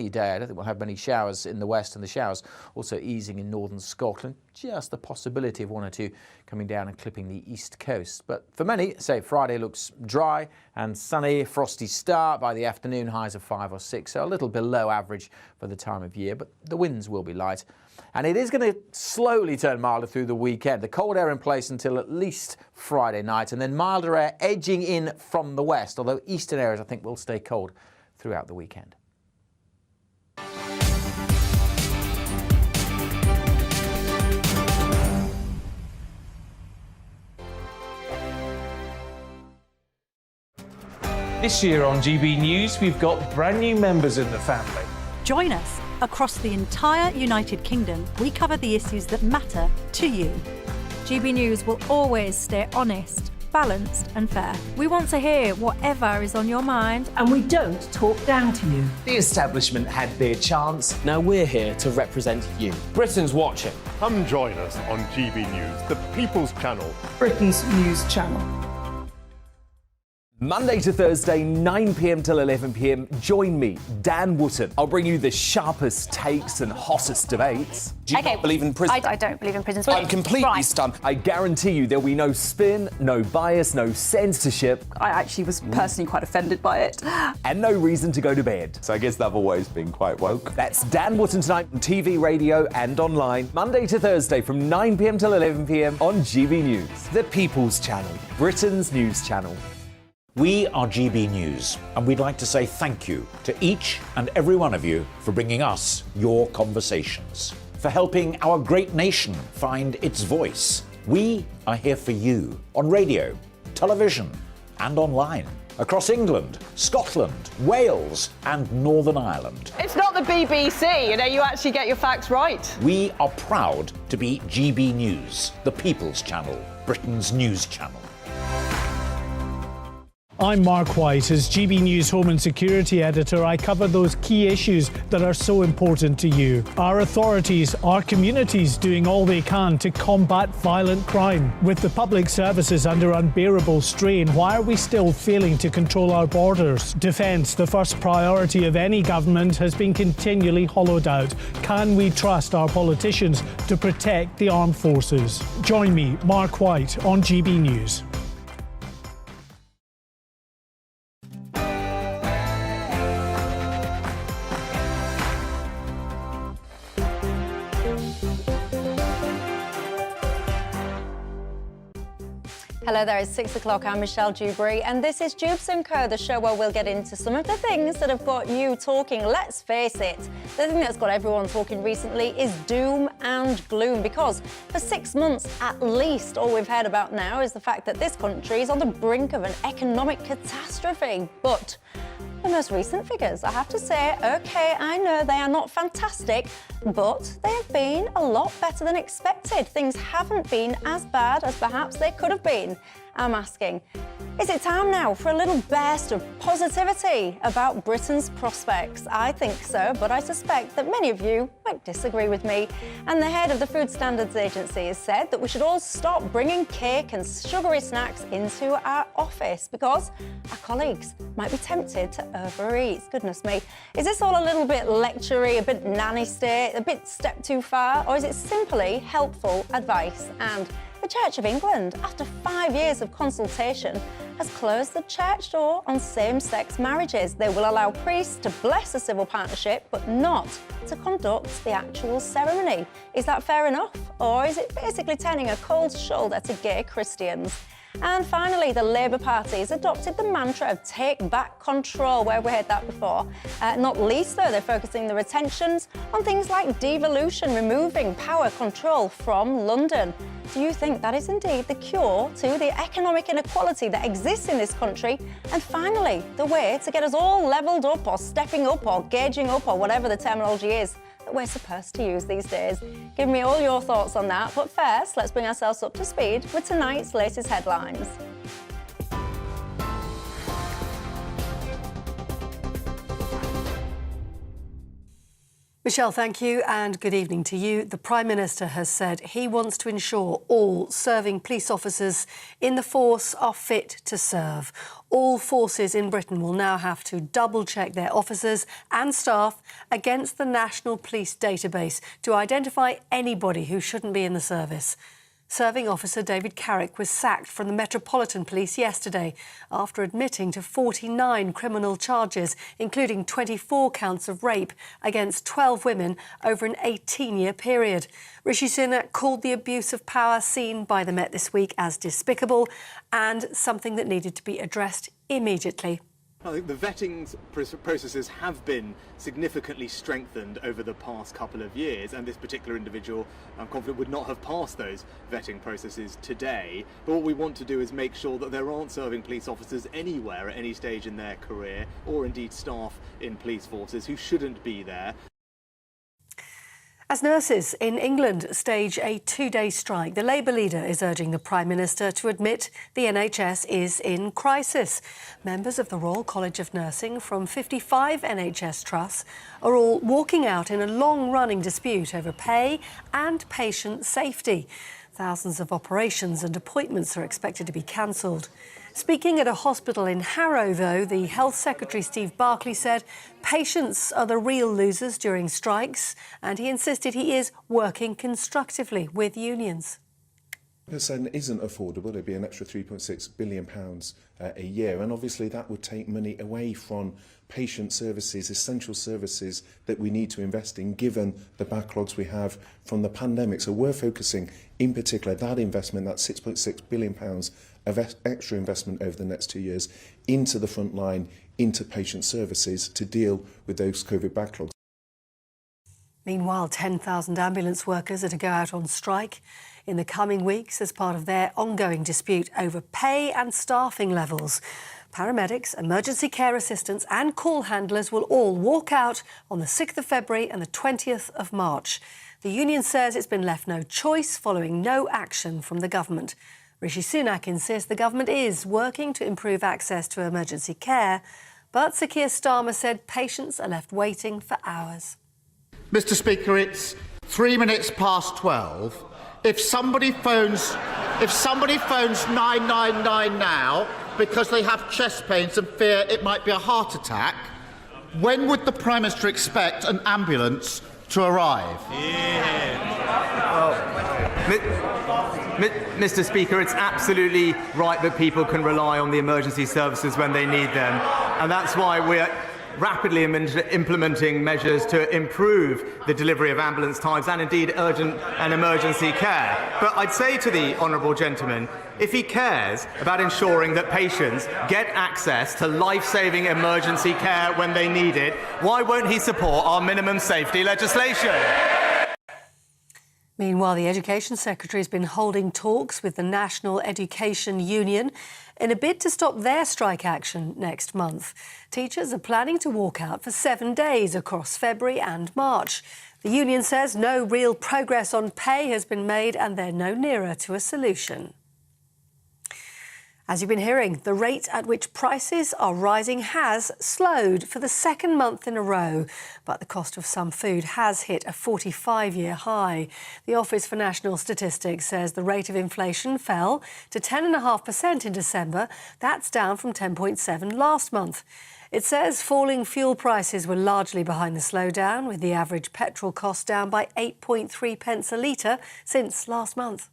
day. I don't think we'll have many showers in the west, and the showers also easing in northern Scotland. Just the possibility of one or two coming down and clipping the east coast. But for many, say Friday looks dry and sunny, frosty start by the afternoon, highs of 5 or 6, so a little below average for the time of year, but the winds will be light. And it is going to slowly turn milder through the weekend. The cold air in place until at least Friday night, and then milder air edging in from the west, although eastern areas I think will stay cold throughout the weekend. This year on GB News, we've got brand new members in the family. Join us. Across the entire United Kingdom, we cover the issues that matter to you. GB News will always stay honest, balanced and fair. We want to hear whatever is on your mind. And we don't talk down to you. The establishment had their chance. Now we're here to represent you. Britain's watching. Come join us on GB News, the People's Channel. Britain's news channel. Monday to Thursday, 9 p.m. till 11 p.m. Join me, Dan Wootton. I'll bring you the sharpest takes and hottest debates. Do you not believe in prison? I don't believe in prisons. I'm completely Right. stunned. I guarantee you there'll be no spin, no bias, no censorship, I actually was personally quite offended by it. and no reason to go to bed. So I guess they've always been quite woke. That's Dan Wootton tonight on TV, radio and online. Monday to Thursday from 9 p.m. till 11 p.m. on GB News. The People's Channel, Britain's news channel. We are GB News, and we'd like to say thank you to each and every one of you for bringing us your conversations, for helping our great nation find its voice. We are here for you on radio, television, and online, across England, Scotland, Wales, and Northern Ireland. It's not the BBC, you actually get your facts right. We are proud to be GB News, the People's Channel, Britain's news channel. I'm Mark White. As GB News Home and Security Editor, I cover those key issues that are so important to you. Our authorities, our communities doing all they can to combat violent crime. With the public services under unbearable strain, why are we still failing to control our borders? Defence, the first priority of any government, has been continually hollowed out. Can we trust our politicians to protect the armed forces? Join me, Mark White, on GB News. Hello there, it's 6 o'clock. I'm Michelle Dewbs, and this is Dewbs & Co, the show where we'll get into some of the things that have got you talking. Let's face it, the thing that's got everyone talking recently is doom and gloom, because for 6 months at least, all we've heard about now is the fact that this country is on the brink of an economic catastrophe. But the most recent figures, I have to say, OK, I know they are not fantastic, but they have been a lot better than expected. Things haven't been as bad as perhaps they could have been. I'm asking, is it time now for a little burst of positivity about Britain's prospects? I think so, but I suspect that many of you might disagree with me. And the head of the Food Standards Agency has said that we should all stop bringing cake and sugary snacks into our office because our colleagues might be tempted to overeat. Goodness me. Is this all a little bit lectury, a bit nanny state, a bit step too far, or is it simply helpful advice? And the Church of England, after 5 years of consultation, has closed the church door on same-sex marriages. They will allow priests to bless a civil partnership, but not to conduct the actual ceremony. Is that fair enough? Or is it basically turning a cold shoulder to gay Christians? And finally, the Labour Party has adopted the mantra of take back control, where we heard that before. Not least, though, they're focusing their attentions on things like devolution, removing power control from London. Do you think that is indeed the cure to the economic inequality that exists in this country? And finally, the way to get us all levelled up or stepping up or gauging up or whatever the terminology is that we're supposed to use these days? Give me all your thoughts on that. But first, let's bring ourselves up to speed with tonight's latest headlines. Michelle, thank you and good evening to you. The Prime Minister has said he wants to ensure all serving police officers in the force are fit to serve. All forces in Britain will now have to double-check their officers and staff against the National Police Database to identify anybody who shouldn't be in the service. Serving officer David Carrick was sacked from the Metropolitan Police yesterday after admitting to 49 criminal charges, including 24 counts of rape against 12 women over an 18-year period. Rishi Sunak called the abuse of power seen by the Met this week as despicable and something that needed to be addressed immediately. I think the vetting processes have been significantly strengthened over the past couple of years, and this particular individual, I'm confident, would not have passed those vetting processes today. But what we want to do is make sure that there aren't serving police officers anywhere at any stage in their career, or indeed staff in police forces who shouldn't be there. As nurses in England stage a 2-day strike, the Labour leader is urging the Prime Minister to admit the NHS is in crisis. Members of the Royal College of Nursing from 55 NHS trusts are all walking out in a long-running dispute over pay and patient safety. Thousands of operations and appointments are expected to be cancelled. Speaking at a hospital in Harrow, though, the Health Secretary Steve Barclay said patients are the real losers during strikes, and he insisted he is working constructively with unions. Percent isn't affordable. It'd be an extra £3.6 billion a year, and obviously that would take money away from patient services, essential services that we need to invest in given the backlogs we have from the pandemic. So we're focusing in particular that investment, that £6.6 billion of extra investment over the next 2 years into the front line, into patient services to deal with those COVID backlogs. Meanwhile, 10,000 ambulance workers are to go out on strike in the coming weeks as part of their ongoing dispute over pay and staffing levels. Paramedics, emergency care assistants and call handlers will all walk out on the 6th of February and the 20th of March. The union says it's been left no choice following no action from the government. Rishi Sunak insists the government is working to improve access to emergency care, but Sir Keir Starmer said patients are left waiting for hours. Mr. Speaker, it's 3 minutes past 12. If somebody phones 999 now because they have chest pains and fear it might be a heart attack, when would the Prime Minister expect an ambulance to arrive? Mr. Speaker, it's absolutely right that people can rely on the emergency services when they need them, and that's why we're rapidly implementing measures to improve the delivery of ambulance times and indeed urgent and emergency care. But I'd say to the honourable gentleman, if he cares about ensuring that patients get access to life-saving emergency care when they need it, why won't he support our minimum safety legislation? Meanwhile, the Education Secretary has been holding talks with the National Education Union in a bid to stop their strike action next month. Teachers are planning to walk out for 7 days across February and March. The union says no real progress on pay has been made and they're no nearer to a solution. As you've been hearing, the rate at which prices are rising has slowed for the second month in a row, but the cost of some food has hit a 45-year high. The Office for National Statistics says the rate of inflation fell to 10.5% in December. That's down from 10.7% last month. It says falling fuel prices were largely behind the slowdown, with the average petrol cost down by 8.3 pence a litre since last month.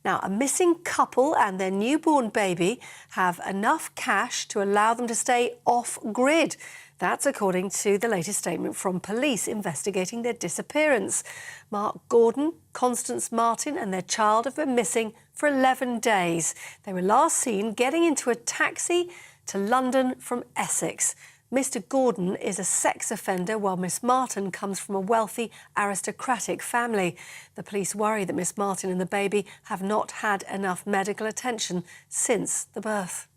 Now, a missing couple and their newborn baby have enough cash to allow them to stay off-grid. That's according to the latest statement from police investigating their disappearance. Mark Gordon, Constance Martin and their child have been missing for 11 days. They were last seen getting into a taxi to London from Essex. Mr. Gordon is a sex offender, while Miss Martin comes from a wealthy, aristocratic family. The police worry that Miss Martin and the baby have not had enough medical attention since the birth.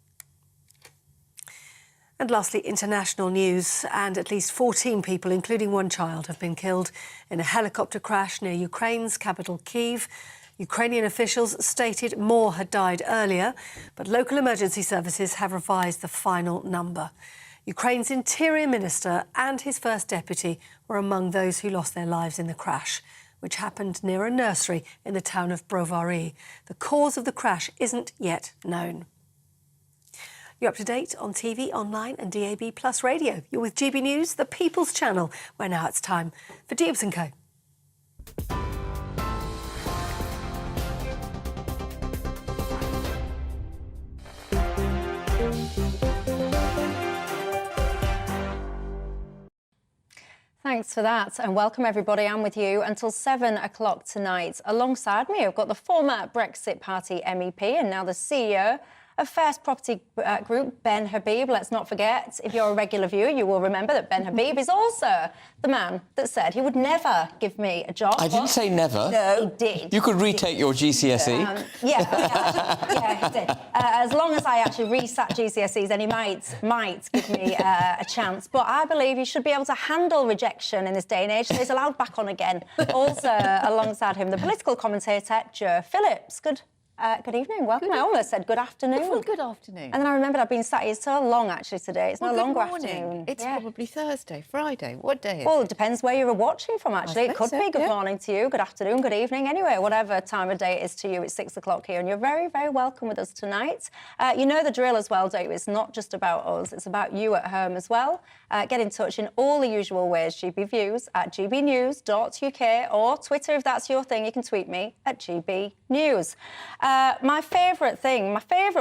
And lastly, international news. And at least 14 people, including one child, have been killed in a helicopter crash near Ukraine's capital, Kyiv. Ukrainian officials stated more had died earlier, but local emergency services have revised the final number. Ukraine's Interior Minister and his first deputy were among those who lost their lives in the crash, which happened near a nursery in the town of Brovary. The cause of the crash isn't yet known. You're up to date on TV, online and DAB+ radio. You're with GB News, the People's Channel, where now it's time for Dewbs & Co. Thanks for that, and welcome everybody. I'm with you until 7 o'clock tonight. Alongside me, I've got the former Brexit Party MEP and now the CEO of First Property Group, Ben Habib. Let's not forget, if you're a regular viewer, you will remember that Ben Habib is also the man that said he would never give me a job. I didn't say never. No, he did. You could retake your GCSE. Yeah, he did. As long as I actually resat GCSEs, then he might give me a chance. But I believe you should be able to handle rejection in this day and age, so he's allowed back on again. Also, alongside him, the political commentator, Joe Phillips. Good evening, welcome. I almost said good afternoon. Well, good afternoon. And then I remembered I've been sat here so long, actually, today. It's no longer good morning. afternoon. It's probably Thursday, Friday. What day is it? Well, it depends where you're watching from, actually. It could be good morning to you, good afternoon, good evening. Anyway, whatever time of day it is to you, it's 6 o'clock here, and you're very, very welcome with us tonight. You know the drill as well, don't you? It's not just about us, it's about you at home as well. Get in touch in all the usual ways. GB Views at gbnews.uk, or Twitter, if that's your thing, you can tweet me at GBNews. My favourite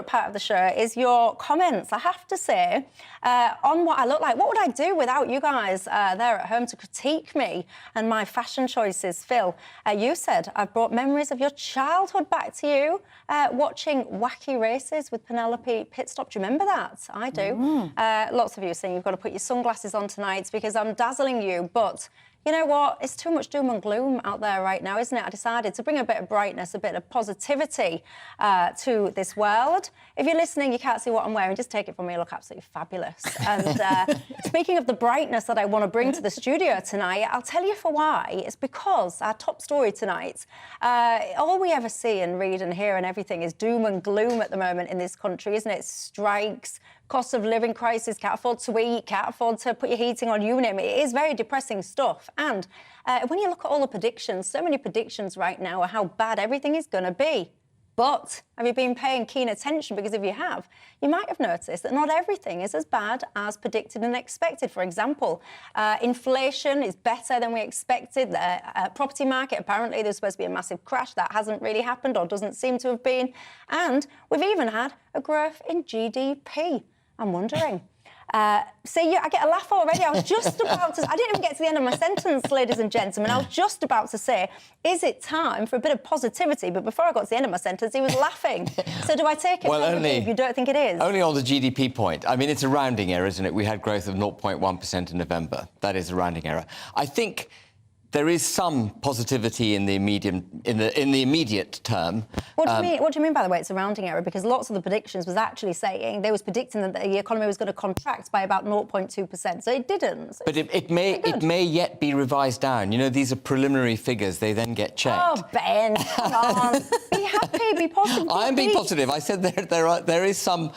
part of the show is your comments, I have to say, on what I look like. What would I do without you guys there at home to critique me and my fashion choices? Phil, you said, I've brought memories of your childhood back to you, watching Wacky Races with Penelope Pitstop. Do you remember that? I do. Lots of you are saying you've got to put your sunglasses on tonight because I'm dazzling you, but you know what? It's too much doom and gloom out there right now, isn't it? I decided to bring a bit of brightness, a bit of positivity to this world. If you're listening, you can't see what I'm wearing. Just take it from me. I look absolutely fabulous. And speaking of the brightness that I want to bring to the studio tonight, I'll tell you for why. It's because our top story tonight, all we ever see and read and hear and everything is doom and gloom at the moment in this country, isn't it? Strikes, cost of living crisis, can't afford to eat, can't afford to put your heating on, you name it. It is very depressing stuff. And when you look at all the predictions, so many predictions right now are how bad everything is going to be. But have you been paying keen attention? Because if you have, you might have noticed that not everything is as bad as predicted and expected. For example, inflation is better than we expected. The property market, apparently there's supposed to be a massive crash. That hasn't really happened or doesn't seem to have been. And we've even had a growth in GDP. I'm wondering. See, I get a laugh already. I was just about to... I didn't even get to the end of my sentence, ladies and gentlemen. I was just about to say, is it time for a bit of positivity? But before I got to the end of my sentence, he was laughing. So do I take it if you don't think it is? Only on the GDP point. I mean, it's a rounding error, isn't it? We had growth of 0.1% in November. That is a rounding error. I think there is some positivity in the immediate term. What do you mean, by the way, it's a rounding error? Because lots of the predictions was actually saying they was predicting that the economy was going to contract by about 0.2%. So it didn't. So but it may yet be revised down. You know, these are preliminary figures. They then get checked. Oh, Ben, come on. Be happy, be positive. I am being positive. I said there is some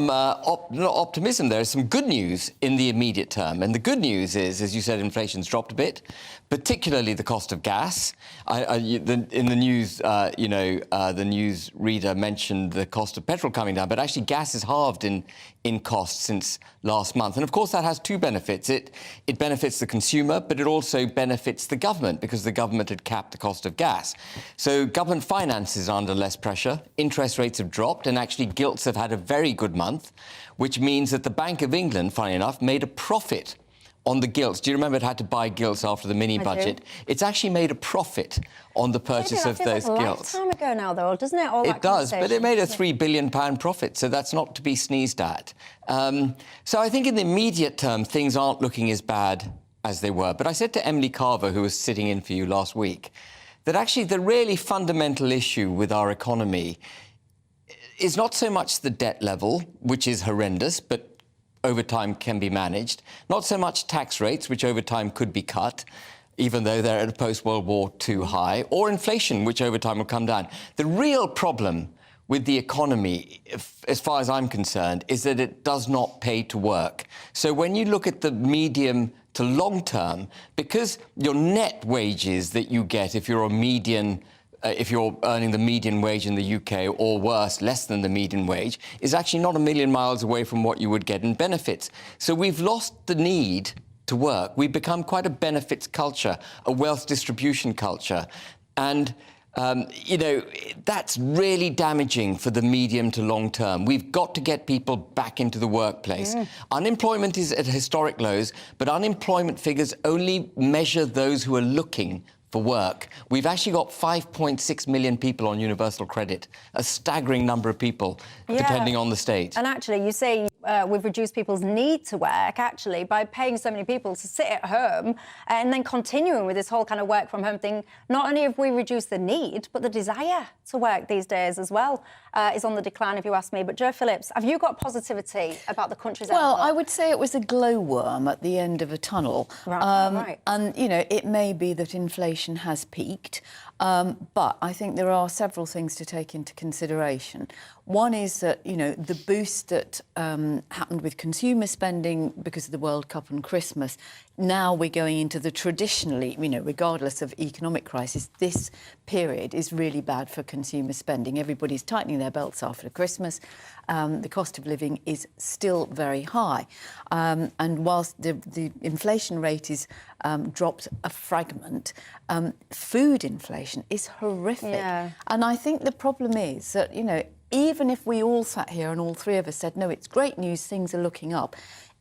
optimism. There is some good news in the immediate term. And the good news is, as you said, inflation's dropped a bit, particularly the cost of gas. In the news, the news reader mentioned the cost of petrol coming down, but actually gas is halved in cost since last month. And of course, that has two benefits. It benefits the consumer, but it also benefits the government because the government had capped the cost of gas. So government finances are under less pressure. Interest rates have dropped, and actually gilts have had a very good month, which means that the Bank of England, funny enough, made a profit on the gilts. Do you remember it had to buy gilts after the mini-budget? It's actually made a profit on the purchase of those gilts. A lifetime ago now, though, doesn't it? It does, but it made a £3 billion profit, so that's not to be sneezed at. So I think in the immediate term, things aren't looking as bad as they were. But I said to Emily Carver, who was sitting in for you last week, that actually the really fundamental issue with our economy is not so much the debt level, which is horrendous, but over time can be managed. Not so much tax rates, which over time could be cut, even though they're at a post-World War II high, or inflation, which over time will come down. The real problem with the economy, as far as I'm concerned, is that it does not pay to work. So when you look at the medium to long term, because your net wages that you get if you're a median, if you're earning the median wage in the UK, or worse, less than the median wage, is actually not a million miles away from what you would get in benefits. So we've lost the need to work. We've become quite a benefits culture, a wealth distribution culture. And you know, that's really damaging for the medium to long term. We've got to get people back into the workplace. Unemployment is at historic lows, but unemployment figures only measure those who are looking for work. We've actually got 5.6 million people on universal credit, a staggering number of people, depending on the state. And actually, you say we've reduced people's need to work, actually, by paying so many people to sit at home and then continuing with this whole kind of work from home thing. Not only have we reduced the need, but the desire to work these days as well is on the decline, if you ask me. But Jo Phillips, have you got positivity about the country's Well, outlook? I would say it was a glowworm at the end of a tunnel. Right. And, you know, it may be that inflation has peaked, but I think there are several things to take into consideration. One is that, you know, the boost that happened with consumer spending because of the World Cup and Christmas, now we're going into the traditionally, you know, regardless of economic crisis, this period is really bad for consumer spending. Everybody's tightening their belts after Christmas. The cost of living is still very high. And whilst the inflation rate is dropped a fragment, food inflation is horrific. And I think the problem is that, you know, even if we all sat here and all three of us said, no, it's great news, things are looking up,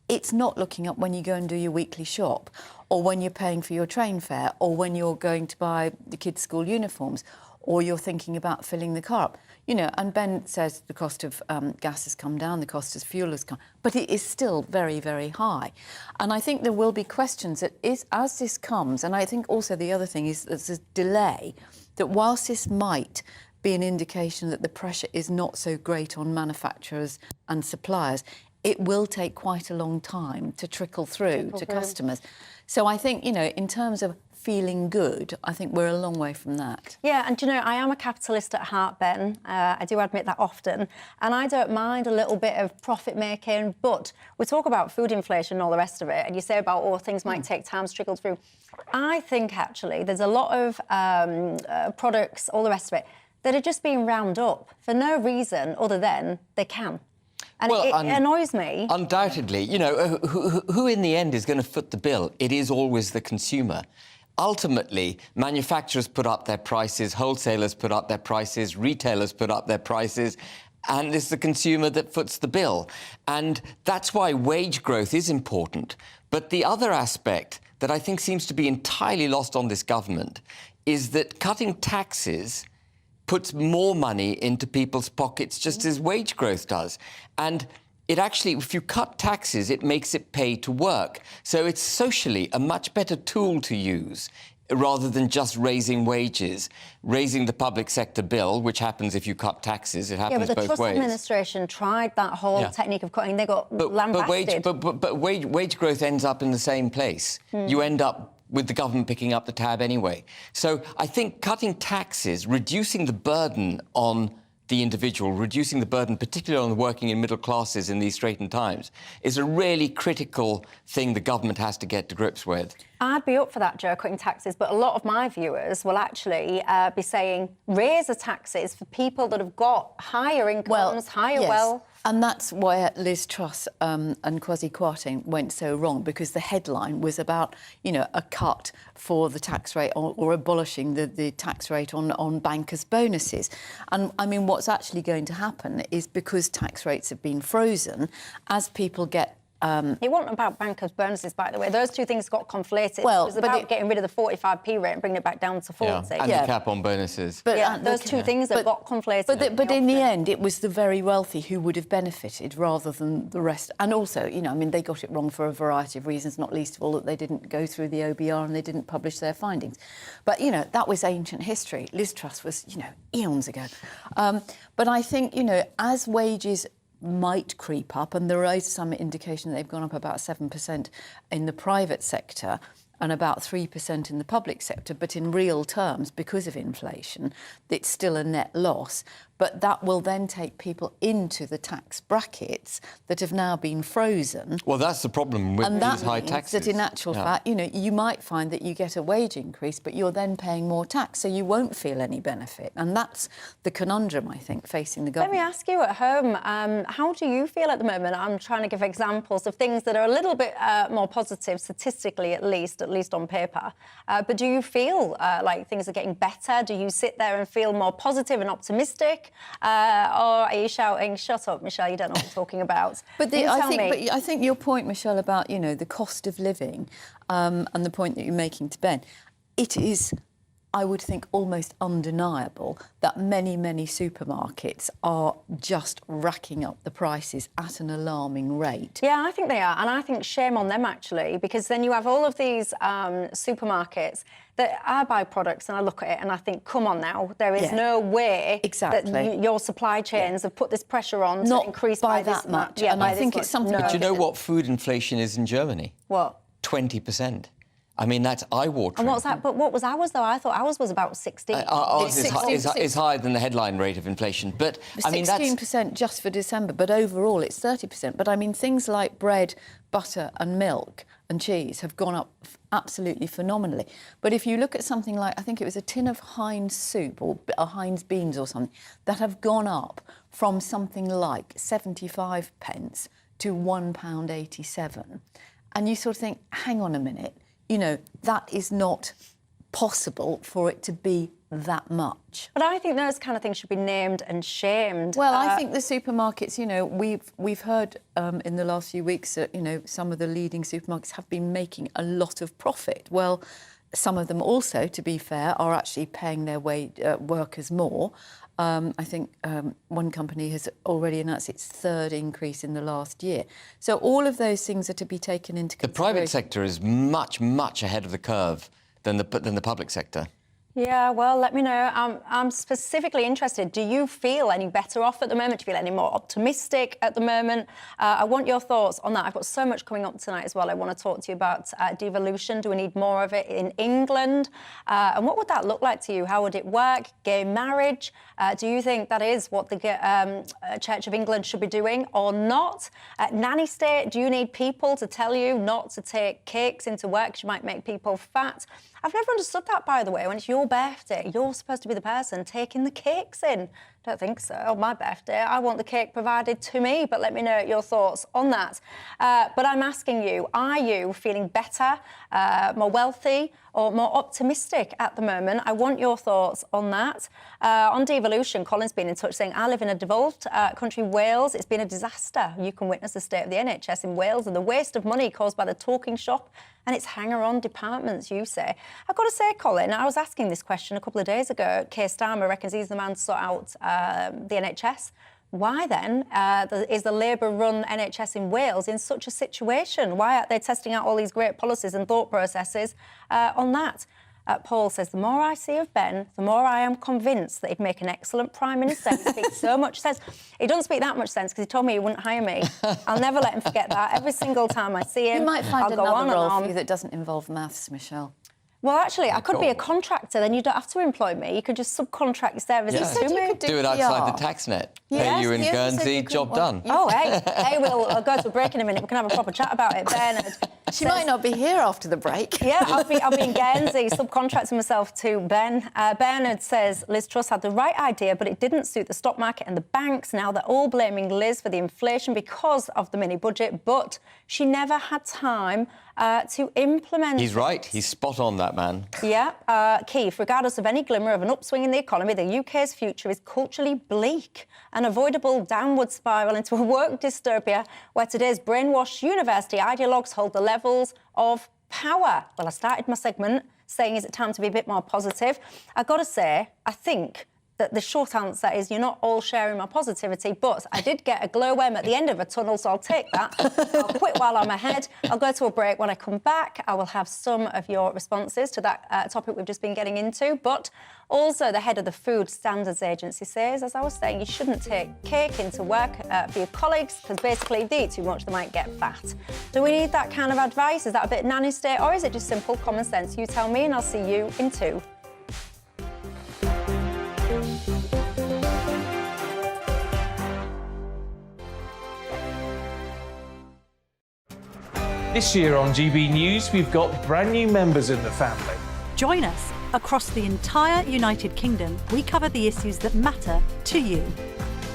it's not looking up when you go and do your weekly shop, or when you're paying for your train fare, or when you're going to buy the kids' school uniforms, or you're thinking about filling the car up. You know, and Ben says the cost of gas has come down, the cost of fuel has come, but it is still very, very high. And I think there will be questions that as this comes, and I think also the other thing is there's a delay, that whilst this might be an indication that the pressure is not so great on manufacturers and suppliers, it will take quite a long time to trickle through to customers. So I think, you know, in terms of feeling good, I think we're a long way from that. Yeah, and, you know, I am a capitalist at heart, Ben. I do admit that often. And I don't mind a little bit of profit-making, but we talk about food inflation and all the rest of it, and you say about, oh, things might take time to trickle through. I think, actually, there's a lot of products, all the rest of it, that are just being round up for no reason other than they can. And it annoys me. Undoubtedly. You know, who in the end is going to foot the bill? It is always the consumer. Ultimately, manufacturers put up their prices, wholesalers put up their prices, retailers put up their prices, and it's the consumer that foots the bill. And that's why wage growth is important. But the other aspect that I think seems to be entirely lost on this government is that cutting taxes puts more money into people's pockets, just as wage growth does. And it actually, if you cut taxes, it makes it pay to work. So it's socially a much better tool to use rather than just raising wages, raising the public sector bill, which happens if you cut taxes. It happens both ways. Yeah, but the Truss administration tried that whole technique of cutting. They got lambasted. But wage growth ends up in the same place. You end up with the government picking up the tab anyway. So I think cutting taxes, reducing the burden on the individual, reducing the burden particularly on the working and middle classes in these straitened times, is a really critical thing the government has to get to grips with. I'd be up for that, Jo, cutting taxes, but a lot of my viewers will actually be saying raise the taxes for people that have got higher incomes, higher wealth. And that's why Liz Truss and Kwasi Kwarteng went so wrong, because the headline was about, you know, a cut for the tax rate or abolishing the tax rate on bankers' bonuses. And, I mean, what's actually going to happen is, because tax rates have been frozen, as people get It wasn't about bankers' bonuses, by the way. Those two things got conflated. Well, it was about getting rid of the 45p rate and bringing it back down to 40. Yeah, and the cap on bonuses. But those two things that got conflated. But in the end, it was the very wealthy who would have benefited rather than the rest. And also, you know, I mean, they got it wrong for a variety of reasons, not least of all that they didn't go through the OBR and they didn't publish their findings. But, you know, that was ancient history. Liz Truss was, you know, eons ago. But I think, you know, as wages might creep up, and there is some indication that they've gone up about 7% in the private sector and about 3% in the public sector, but in real terms, because of inflation, it's still a net loss. but that will then take people into the tax brackets that have now been frozen. Well, that's the problem with and these high means taxes. that in actual fact, you know, you might find that you get a wage increase, but you're then paying more tax, so you won't feel any benefit. And that's the conundrum, I think, facing the government. Let me ask you at home, how do you feel at the moment? I'm trying to give examples of things that are a little bit more positive, statistically at least on paper. But do you feel like things are getting better? Do you sit there and feel more positive and optimistic? Or are you shouting, "Shut up, Michelle, you don't know what you're talking about"? But I think your point, Michelle, about, you know, the cost of living and the point that you're making to Ben, it is, I would think, almost undeniable that many, many supermarkets are just racking up the prices at an alarming rate. Yeah, I think they are. And I think shame on them, actually, because then you have all of these supermarkets that I buy products and I look at it and I think, come on now, there is no way that your supply chains have put this pressure on to increase by that this much. Yeah, and I think it's something... But do you know what food inflation is in Germany? What? 20%. I mean, that's eye-watering. And what's that? But what was ours, though? I thought ours was about 16. Ours is higher than the headline rate of inflation. But, I mean, that's... 16% just for December, but overall it's 30%. But, I mean, things like bread, butter and milk and cheese have gone up absolutely phenomenally. But if you look at something like, I think it was a tin of Heinz soup or Heinz beans or something, that have gone up from something like 75 pence to £1.87. And you sort of think, hang on a minute, you know, that is not possible for it to be that much. But I think those kind of things should be named and shamed. Well, I think the supermarkets, you know, we've heard in the last few weeks that, you know, some of the leading supermarkets have been making a lot of profit. Well, some of them also, to be fair, are actually paying their workers more. I think one company has already announced its third increase in the last year. So all of those things are to be taken into consideration. The private sector is much, much ahead of the curve than the public sector. Yeah, well, let me know. I'm specifically interested. Do you feel any better off at the moment? Do you feel any more optimistic at the moment? I want your thoughts on that. I've got so much coming up tonight as well. I want to talk to you about devolution. Do we need more of it in England? And what would that look like to you? How would it work? Gay marriage? Do you think that is what the Church of England should be doing or not? Nanny state, do you need people to tell you not to take cakes into work because you might make people fat? I've never understood that, by the way. When it's your birthday, you're supposed to be the person taking the cakes in. Don't think so. On my birthday, I want the cake provided to me, but let me know your thoughts on that. But I'm asking you, are you feeling better, more wealthy, or more optimistic at the moment? I want your thoughts on that. On devolution, Colin's been in touch saying, I live in a devolved country, Wales. It's been a disaster. You can witness the state of the NHS in Wales and the waste of money caused by the talking shop and its hanger-on departments, you say. I've got to say, Colin, I was asking this question a couple of days ago. Keir Starmer reckons he's the man to sort out the NHS. Why then is the Labour-run NHS in Wales in such a situation? Why aren't they testing out all these great policies and thought processes on that? Paul says, the more I see of Ben, the more I am convinced that he'd make an excellent Prime Minister. He speaks so much sense. He doesn't speak that much sense because he told me he wouldn't hire me. I'll never let him forget that. Every single time I see him, you might find I'll go on another role and for you that doesn't involve maths, Michelle. Well, actually, I could be a contractor, then you don't have to employ me. You could just subcontract your services to me. Do it outside the tax net. Pay you in Guernsey, job done. Oh, hey, we'll go to a break in a minute. We can have a proper chat about it. Bernard She might not be here after the break. Yeah, I'll be in Guernsey, subcontracting myself to Ben. Bernard says Liz Truss had the right idea, but it didn't suit the stock market and the banks. Now they're all blaming Liz for the inflation because of the mini-budget, but she never had time to implement He's right. He's spot on, that man. Yeah. Keith, regardless of any glimmer of an upswing in the economy, the UK's future is culturally bleak. An avoidable downward spiral into a woke dystopia where today's brainwashed university ideologues hold the levels of power. Well, I started my segment saying, is it time to be a bit more positive? I've got to say, I think that the short answer is you're not all sharing my positivity, but I did get a glowworm at the end of a tunnel, so I'll take that. I'll quit while I'm ahead. I'll go to a break. When I come back, I will have some of your responses to that topic we've just been getting into, but also the head of the Food Standards Agency says, as I was saying, you shouldn't take cake into work for your colleagues, because basically if they eat too much, they might get fat. Do we need that kind of advice? Is that a bit nanny state, or is it just simple common sense? You tell me, and I'll see you in 2. This year on GB News, we've got brand new members in the family. Join us. Across the entire United Kingdom, we cover the issues that matter to you.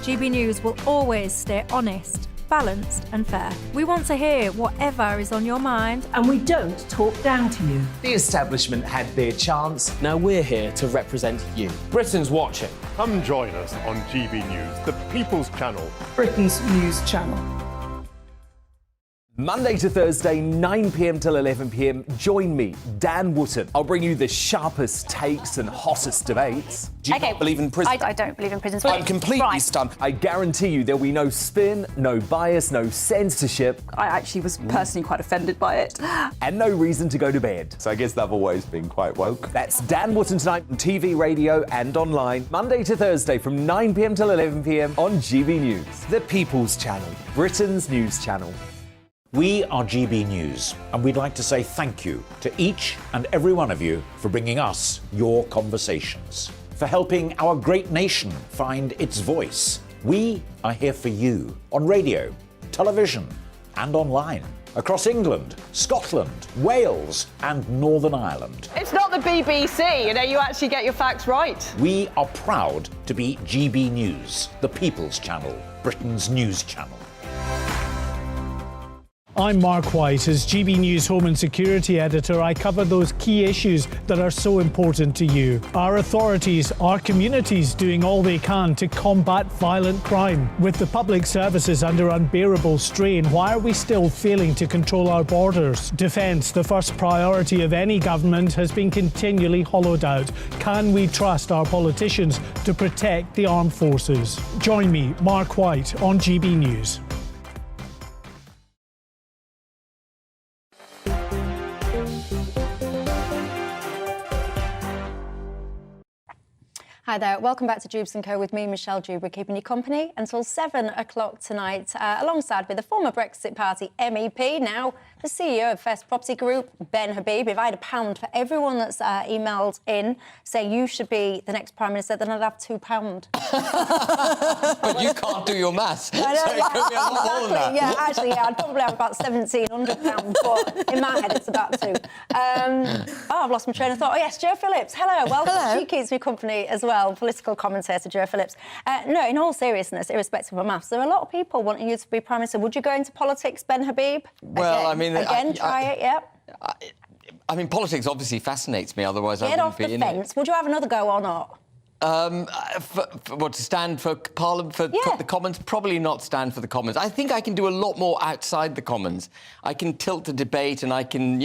GB News will always stay honest, balanced and fair. We want to hear whatever is on your mind. And we don't talk down to you. The establishment had their chance. Now we're here to represent you. Britain's watching. Come join us on GB News, the People's Channel. Britain's news channel. Monday to Thursday, 9 p.m. till 11 p.m. Join me, Dan Wootton. I'll bring you the sharpest takes and hottest debates. Do you not believe in prison? I don't believe in prisons. I'm completely stunned. I guarantee you there'll be no spin, no bias, no censorship. I actually was personally quite offended by it. And no reason to go to bed. So I guess they've always been quite woke. That's Dan Wootton tonight on TV, radio and online. Monday to Thursday from 9 p.m. till 11 p.m. on GB News. The People's Channel, Britain's news channel. We are GB News, and we'd like to say thank you to each and every one of you for bringing us your conversations, for helping our great nation find its voice. We are here for you on radio, television, and online, across England, Scotland, Wales, and Northern Ireland. It's not the BBC, you actually get your facts right. We are proud to be GB News, the People's Channel, Britain's news channel. I'm Mark White. As GB News Home and Security Editor, I cover those key issues that are so important to you. Our authorities, our communities doing all they can to combat violent crime. With the public services under unbearable strain, why are we still failing to control our borders? Defence, the first priority of any government, has been continually hollowed out. Can we trust our politicians to protect the armed forces? Join me, Mark White, on GB News. Hi there, welcome back to Dewbs & Co with me, Michelle Dewbs, keeping you company until 7 o'clock tonight, alongside with the former Brexit Party MEP, now the CEO of First Property Group, Ben Habib. If I had £1 for everyone that's emailed in saying you should be the next Prime Minister, then I'd have £2. But you can't do your maths. I know, so it could be a lot more than that. Yeah, actually, I'd probably have about £1,700, but in my head it's about 2. I've lost my train of thought. Oh yes, Joe Phillips, hello, welcome. Hello. She keeps me company as well, political commentator Joe Phillips. No, in all seriousness, irrespective of maths, there are a lot of people wanting you to be Prime Minister. Would you go into politics, Ben Habib? Well, Try it, yep. I mean, politics obviously fascinates me, otherwise I Get wouldn't off be the in fence. Would you have another go or not? What, to stand for Parliament, for the Commons? Probably not stand for the Commons. I think I can do a lot more outside the Commons. I can tilt the debate and I can,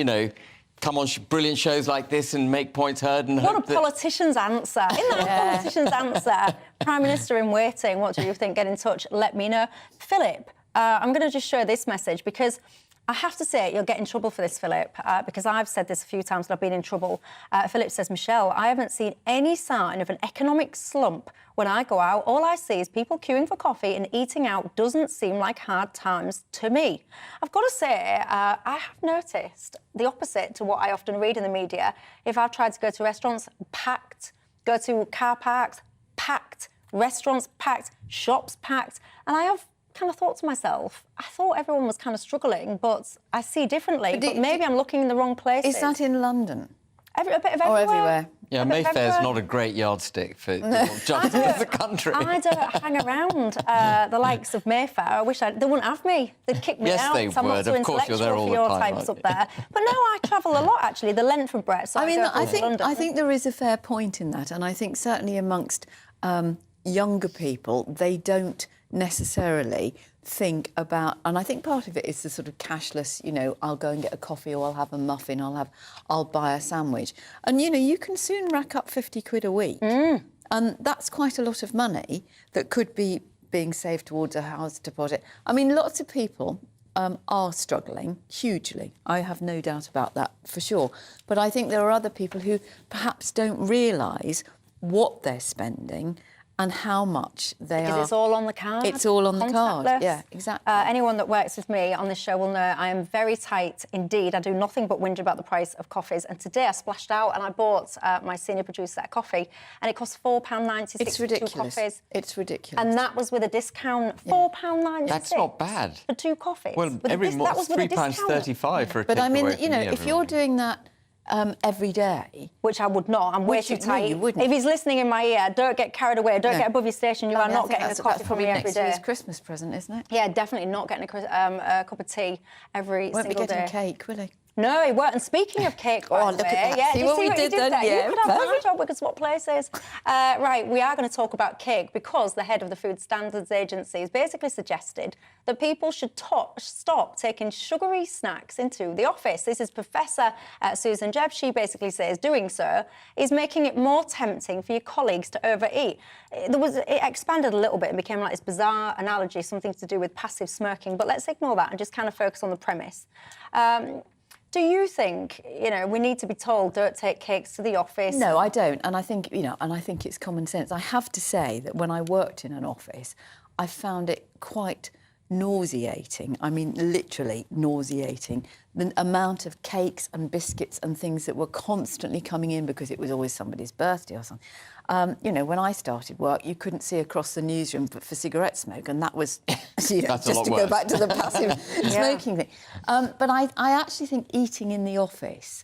come on brilliant shows like this and make points heard. And what a politician's answer. Isn't that a politician's answer? Prime Minister in waiting, what do you think? Get in touch, let me know. Philip, I'm going to just show this message because I have to say, you'll get in trouble for this, Philip, because I've said this a few times and I've been in trouble. Philip says, Michelle, I haven't seen any sign of an economic slump when I go out. All I see is people queuing for coffee and eating out doesn't seem like hard times to me. I've got to say, I have noticed the opposite to what I often read in the media. If I've tried to go to restaurants, packed, go to car parks, packed, restaurants packed, shops packed, and I have kind of thought to myself, I thought everyone was kind of struggling, but I see differently. But maybe I'm looking in the wrong places. Is that in London? A bit of everywhere. Or everywhere? Yeah, Mayfair's not a great yardstick for judging the country. I don't hang around the likes of Mayfair. I wish they wouldn't have me. They'd kick me out. Yes, they I'm would. not too Of course, you're there all the your time, types aren't up there. But no, I travel a lot, actually, the length and breadth. So I think there is a fair point in that, and I think certainly amongst younger people, they don't necessarily think about, and I think part of it is the sort of cashless, I'll go and get a coffee or I'll have a muffin, I'll buy a sandwich. And, you can soon rack up 50 quid a week. And that's quite a lot of money that could be being saved towards a house deposit. I mean, lots of people are struggling hugely. I have no doubt about that, for sure. But I think there are other people who perhaps don't realise what they're spending and how much they Because are. it's all on the card. It's all on the card. Contactless. Yeah, exactly. Anyone that works with me on this show will know I am very tight indeed. I do nothing but whinge about the price of coffees. And today I splashed out and I bought my senior producer a coffee, and it costs £4.96 It's ridiculous. for 2 coffees. It's ridiculous. And that was with a discount, £4.96. That's not bad. For 2 coffees. Well, every month, £3.35 for a But I mean, takeaway you know, from me if you're doing that every day, which I would not, I'm way too tight. No, you wouldn't. If he's listening in my ear, don't get carried away, don't get above your station. You are not getting a coffee from me every next day. year's Christmas present, isn't it? Yeah, definitely not getting a cup of tea every Won't single be getting day. cake, will he? No, he weren't. And speaking of cake, by the look at way, that. yeah, See did what you we he did then? there? Yeah, You could have perfect. my job. We could swap places. Right, we are going to talk about cake because the head of the Food Standards Agency has basically suggested that people should stop taking sugary snacks into the office. This is Professor Susan Dewbs. She basically says doing so is making it more tempting for your colleagues to overeat. It expanded a little bit and became like this bizarre analogy, something to do with passive smirking. But let's ignore that and just kind of focus on the premise. Do you think, you know, we need to be told don't take cakes to the office? No, I don't. And I think, you know, and I think it's common sense. I have to say that when I worked in an office, I found it quite nauseating. I mean, literally nauseating. The amount of cakes and biscuits and things that were constantly coming in because it was always somebody's birthday or something. You know, when I started work, you couldn't see across the newsroom for cigarette smoke, and that was, you know, That's just to go worse. back to the passive smoking thing. But I actually think eating in the office.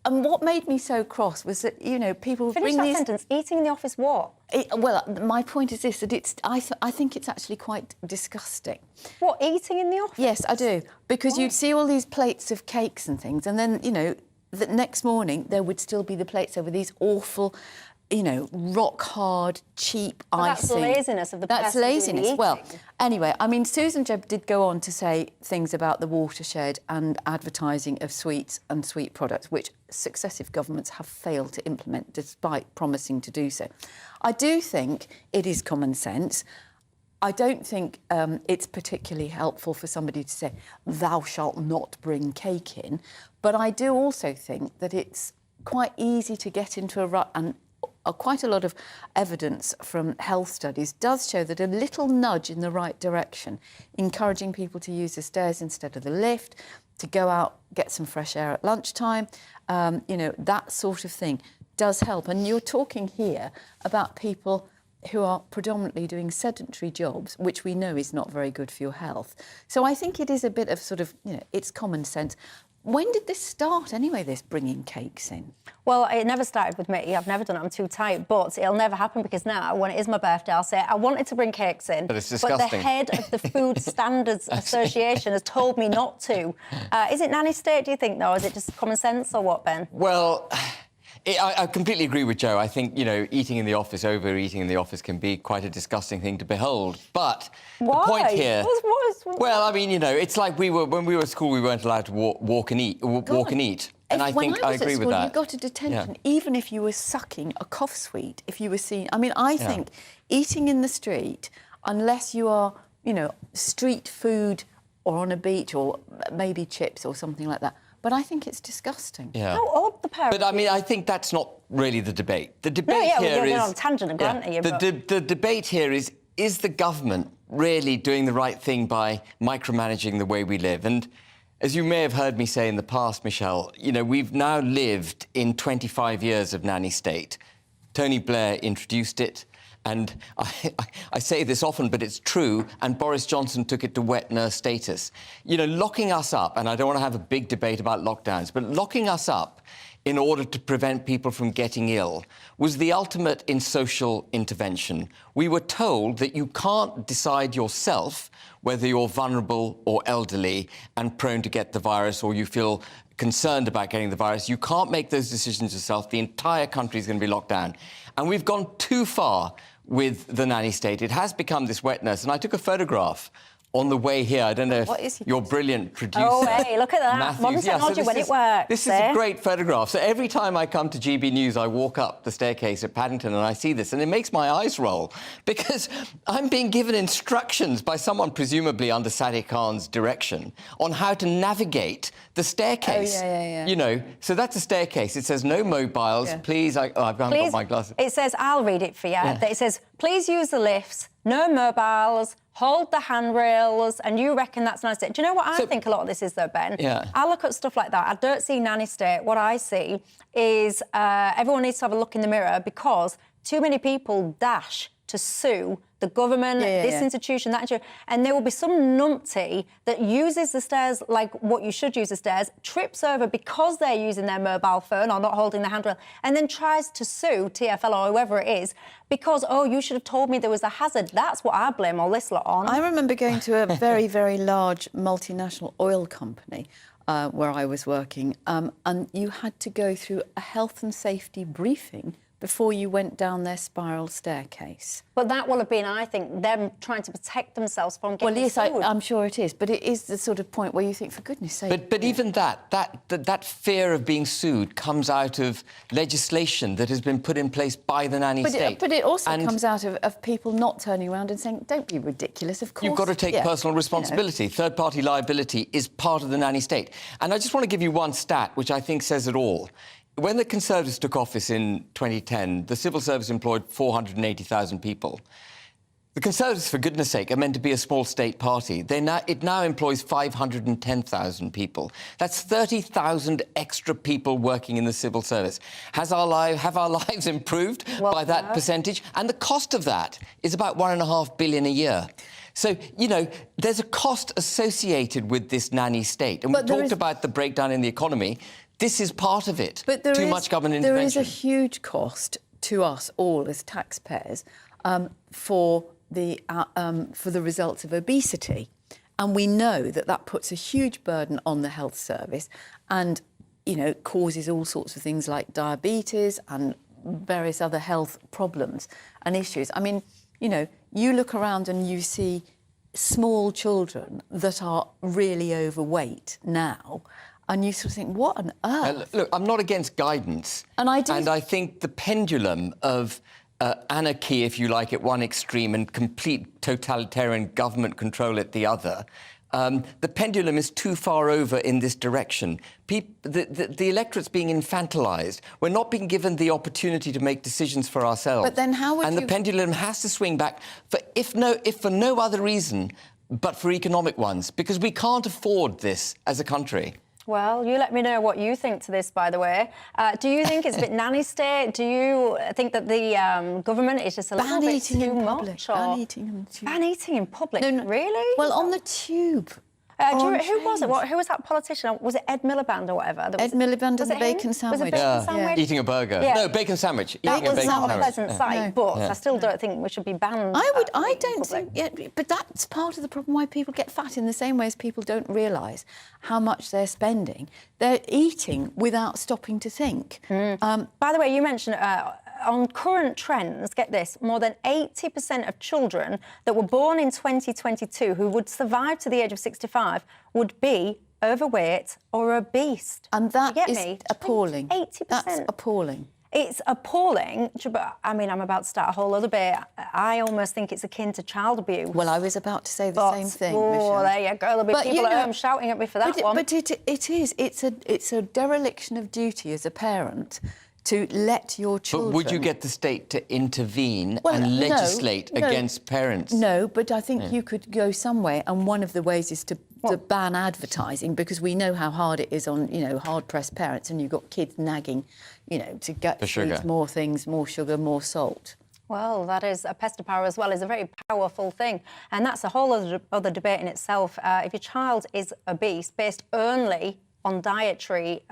And what made me so cross was that, you know, people Finish bring that these... sentence. Eating in the office what? Well, my point is this, that it's. I think it's actually quite disgusting. What, eating in the office? Yes, I do. Because you'd see all these plates of cakes and things, and then, you know, the next morning there would still be the plates over these awful, you know, rock-hard, cheap icing. That's laziness of the That's person doing the laziness. eating. Well, anyway, I mean, Susan Dewbs did go on to say things about the watershed and advertising of sweets and sweet products, which successive governments have failed to implement despite promising to do so. I do think it is common sense. I don't think it's particularly helpful for somebody to say, thou shalt not bring cake in. But I do also think that it's quite easy to get into a rut, and quite a lot of evidence from health studies does show that a little nudge in the right direction, encouraging people to use the stairs instead of the lift, to go out, get some fresh air at lunchtime, you know, that sort of thing does help. And you're talking here about people who are predominantly doing sedentary jobs, which we know is not very good for your health. So I think it is a bit of sort of, you know, it's common sense. When did this start anyway, this bringing cakes in? Well, it never started with me. I've never done it. I'm too tight. But it'll never happen because now, when it is my birthday, I'll say, I wanted to bring cakes in. But it's But the disgusting. head of the Food Standards Association has told me not to. Is it nanny state, do you think, though? Or is it just common sense or what, Ben? Well, I completely agree with Joe. I think, you know, eating in the office, overeating in the office can be quite a disgusting thing to behold. But Why? the point here... What? Well, I mean, you know, it's like when we were at school, we weren't allowed to walk and eat. And I think I agree with that. You got a detention, even if you were sucking a cough sweet, if you were seen... I mean, I think eating in the street, unless you are, you know, street food or on a beach or maybe chips or something like that, but I think it's disgusting. Yeah. How odd the parents... But, I mean, I think that's not really the debate. The debate here you're is... on a tangent, I'm granting you, but... The debate here is the government really doing the right thing by micromanaging the way we live? And as you may have heard me say in the past, Michelle, you know, we've now lived in 25 years of nanny state. Tony Blair introduced it, and I say this often, but it's true, and Boris Johnson took it to wet nurse status. You know, locking us up, and I don't want to have a big debate about lockdowns, but locking us up in order to prevent people from getting ill was the ultimate in social intervention. We were told that you can't decide yourself whether you're vulnerable or elderly and prone to get the virus, or you feel concerned about getting the virus. You can't make those decisions yourself. The entire country is going to be locked down. And we've gone too far with the nanny state. It has become this wet nurse. And I took a photograph on the way here. I don't know What if is he your brilliant producer. Oh, hey, look at that. Matthews. Modern technology when it works. This is a great photograph. So every time I come to GB News, I walk up the staircase at Paddington and I see this, and it makes my eyes roll because I'm being given instructions by someone, presumably under Sadiq Khan's direction, on how to navigate the staircase. Oh, yeah. You know, so that's a staircase. It says no mobiles. Yeah. Please, I haven't got my glasses. It says, I'll read it for you. It says, please use the lifts, no mobiles, hold the handrails, and you reckon that's nice. Do you know what I think a lot of this is, though, Ben? Yeah. I look at stuff like that. I don't see nanny state. What I see is everyone needs to have a look in the mirror because too many people dash to sue the government, this institution, that institution, and there will be some numpty that uses the stairs like what you should use the stairs, trips over because they're using their mobile phone or not holding the handrail, and then tries to sue TfL or whoever it is because, oh, you should have told me there was a hazard. That's what I blame all this lot on. I remember going to a very, very large multinational oil company where I was working, and you had to go through a health and safety briefing before you went down their spiral staircase. But that will have been, I think, them trying to protect themselves from getting sued. Well, yes, I'm sure it is, but it is the sort of point where you think, for goodness sake... But even that fear of being sued comes out of legislation that has been put in place by the nanny state. But it also comes out of people not turning around and saying, don't be ridiculous, of course. You've got to take personal responsibility. You know. Third-party liability is part of the nanny state. And I just want to give you one stat, which I think says it all. When the Conservatives took office in 2010, the civil service employed 480,000 people. The Conservatives, for goodness sake, are meant to be a small state party. It now employs 510,000 people. That's 30,000 extra people working in the civil service. Have our lives improved by that percentage? And the cost of that is about $1.5 billion a year. So, you know, there's a cost associated with this nanny state. And we talked about the breakdown in the economy. This is part of it. But Too much government intervention. There is a huge cost to us all as taxpayers for the results of obesity. And we know that puts a huge burden on the health service and, you know, causes all sorts of things like diabetes and various other health problems and issues. I mean, you know, you look around and you see small children that are really overweight now, and you sort of think, what on earth? Look, I'm not against guidance. And I think the pendulum of anarchy, if you like, at one extreme and complete totalitarian government control at the other, the pendulum is too far over in this direction. The electorate's being infantilised. We're not being given the opportunity to make decisions for ourselves. But then how would the pendulum has to swing back, if for no other reason but for economic ones, because we can't afford this as a country. Well, you let me know what you think to this, by the way. Do you think it's a bit nanny state? Do you think that the government is just a little bit too much? Ban eating in public. Ban eating in public? No. Really? Well, on the tube. Who was it? Who was that politician? Was it Ed Miliband or whatever? Ed Miliband and the bacon sandwich. Was it bacon sandwich? Eating a burger. Yeah. No, bacon sandwich. That Eating was a not a bacon pleasant sight, but I still don't think we should be banned. I don't think... Yeah, but that's part of the problem why people get fat, in the same way as people don't realise how much they're spending. They're eating without stopping to think. By the way, you mentioned... on current trends, get this, more than 80% of children that were born in 2022 who would survive to the age of 65 would be overweight or obese. And that is appalling. 80%. That's appalling. It's appalling, but, I mean, I'm about to start a whole other bit. I almost think it's akin to child abuse. Well, I was about to say the same thing, Michelle. There you go. There'll be people at home shouting at me for that one. But it is. It's a dereliction of duty as a parent to let your children... But would you get the state to intervene and legislate against parents? No, but I think you could go some way, and one of the ways is to ban advertising, because we know how hard it is on, you know, hard-pressed parents, and you've got kids nagging, you know, to get more things, more sugar, more salt. Well, that is a pest to power as well, is a very powerful thing. And that's a whole other debate in itself. If your child is obese, based only on dietary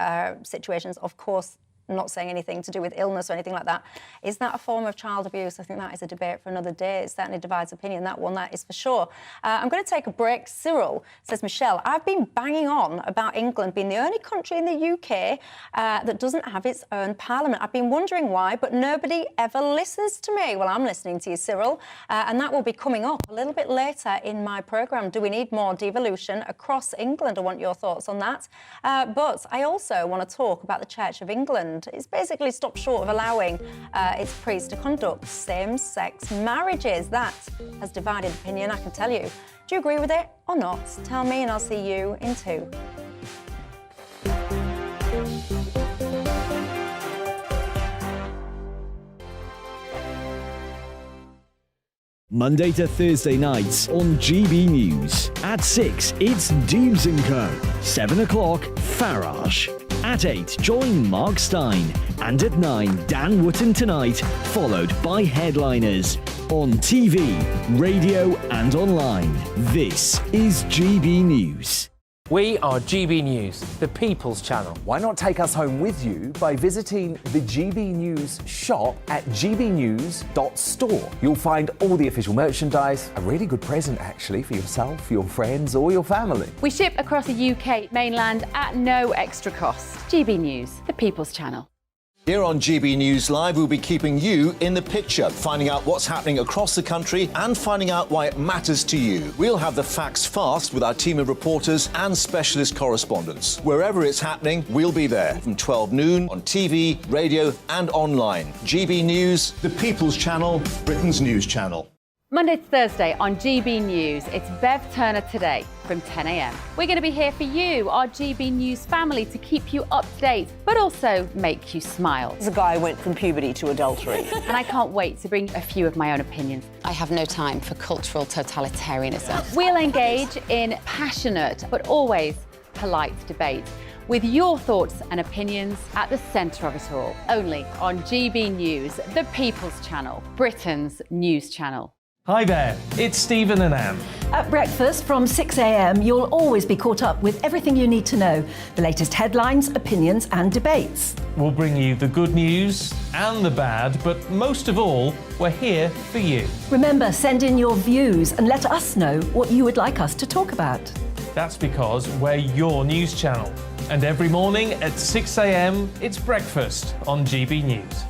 situations, of course, I'm not saying anything to do with illness or anything like that. Is that a form of child abuse? I think that is a debate for another day. It certainly divides opinion, that one, that is for sure. I'm going to take a break. Cyril says, Michelle, I've been banging on about England being the only country in the UK that doesn't have its own parliament. I've been wondering why, but nobody ever listens to me. Well, I'm listening to you, Cyril, and that will be coming up a little bit later in my programme. Do we need more devolution across England? I want your thoughts on that. But I also want to talk about the Church of England. It's basically stopped short of allowing its priests to conduct same-sex marriages. That has divided opinion, I can tell you. Do you agree with it or not? Tell me and I'll see you in 2. Monday to Thursday nights on GB News. At 6, it's Dewbs & Co. 7 o'clock, Farage. At 8, join Mark Stein. And at 9, Dan Wootton Tonight, followed by Headliners. On TV, radio and online. This is GB News. We are GB News, the People's Channel. Why not take us home with you by visiting the GB News shop at gbnews.store. You'll find all the official merchandise, a really good present actually for yourself, your friends or your family. We ship across the UK mainland at no extra cost. GB News, the People's Channel. Here on GB News Live, we'll be keeping you in the picture, finding out what's happening across the country and finding out why it matters to you. We'll have the facts fast with our team of reporters and specialist correspondents. Wherever it's happening, we'll be there from 12 noon on TV, radio and online. GB News, the People's Channel, Britain's news channel. Monday to Thursday on GB News, it's Bev Turner Today from 10 a.m. We're going to be here for you, our GB News family, to keep you up to date, but also make you smile. The guy went from puberty to adultery. And I can't wait to bring a few of my own opinions. I have no time for cultural totalitarianism. We'll engage in passionate, but always polite debate, with your thoughts and opinions at the centre of it all. Only on GB News, the People's Channel, Britain's news channel. Hi there, it's Stephen and Anne. At breakfast from 6 a.m, you'll always be caught up with everything you need to know, the latest headlines, opinions and debates. We'll bring you the good news and the bad, but most of all, we're here for you. Remember, send in your views and let us know what you would like us to talk about. That's because we're your news channel. And every morning at 6 a.m, it's breakfast on GB News.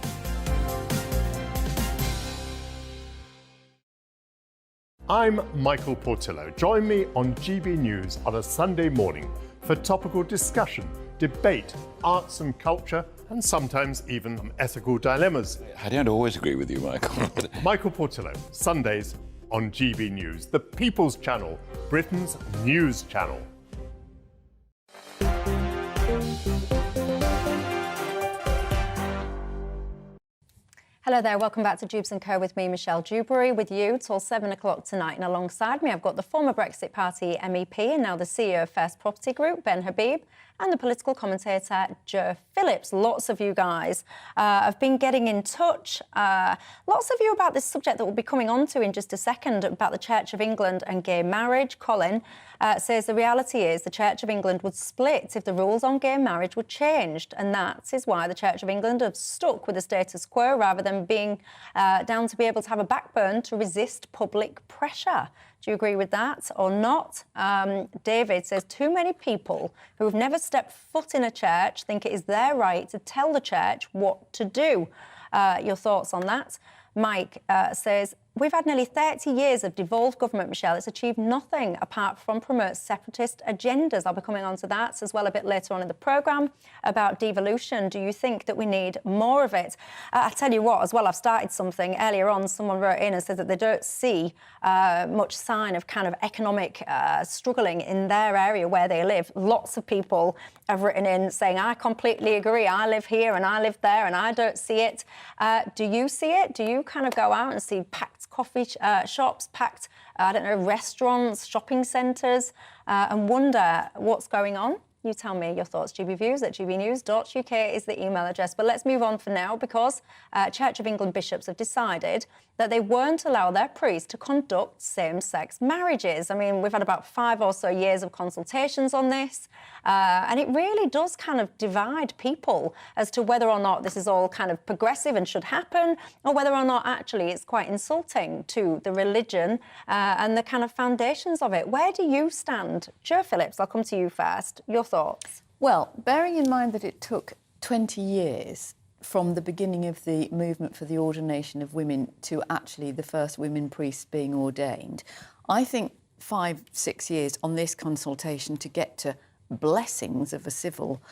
I'm Michael Portillo. Join me on GB News on a Sunday morning for topical discussion, debate, arts and culture, and sometimes even ethical dilemmas. I don't always agree with you, Michael. Michael Portillo, Sundays on GB News, the People's Channel, Britain's news channel. Hello there, welcome back to Dewbs & Co with me, Michelle Dewberry, with you till 7 o'clock tonight. And alongside me, I've got the former Brexit Party MEP and now the CEO of First Property Group, Ben Habib, and the political commentator, Joe Phillips. Lots of you guys have been getting in touch. Lots of you about this subject that we'll be coming on to in just a second, about the Church of England and gay marriage. Colin says the reality is the Church of England would split if the rules on gay marriage were changed, and that is why the Church of England have stuck with the status quo rather than being down to be able to have a backbone to resist public pressure. Do you agree with that or not? David says too many people who have never stepped foot in a church think it is their right to tell the church what to do. Your thoughts on that? Mike says, we've had nearly 30 years of devolved government, Michelle. It's achieved nothing apart from promote separatist agendas. I'll be coming on to that as well a bit later on in the programme about devolution. Do you think that we need more of it? I tell you what, as well, I've started something. Earlier on, someone wrote in and said that they don't see much sign of kind of economic struggling in their area where they live. Lots of people have written in saying, I completely agree. I live here and I live there and I don't see it. Do you see it? Do you kind of go out and see packed coffee shops, packed, restaurants, shopping centres, and wonder what's going on? You tell me your thoughts. gbviews@gbnews.uk is the email address. But let's move on for now because Church of England bishops have decided that they won't allow their priests to conduct same-sex marriages. I mean, we've had about 5 or so years of consultations on this, and it really does kind of divide people as to whether or not this is all kind of progressive and should happen, or whether or not actually it's quite insulting to the religion and the kind of foundations of it. Where do you stand? Jo Phillips, I'll come to you first. Your thoughts? Well, bearing in mind that it took 20 years from the beginning of the movement for the ordination of women to actually the first women priests being ordained, I think 5-6 years on this consultation to get to blessings of a civil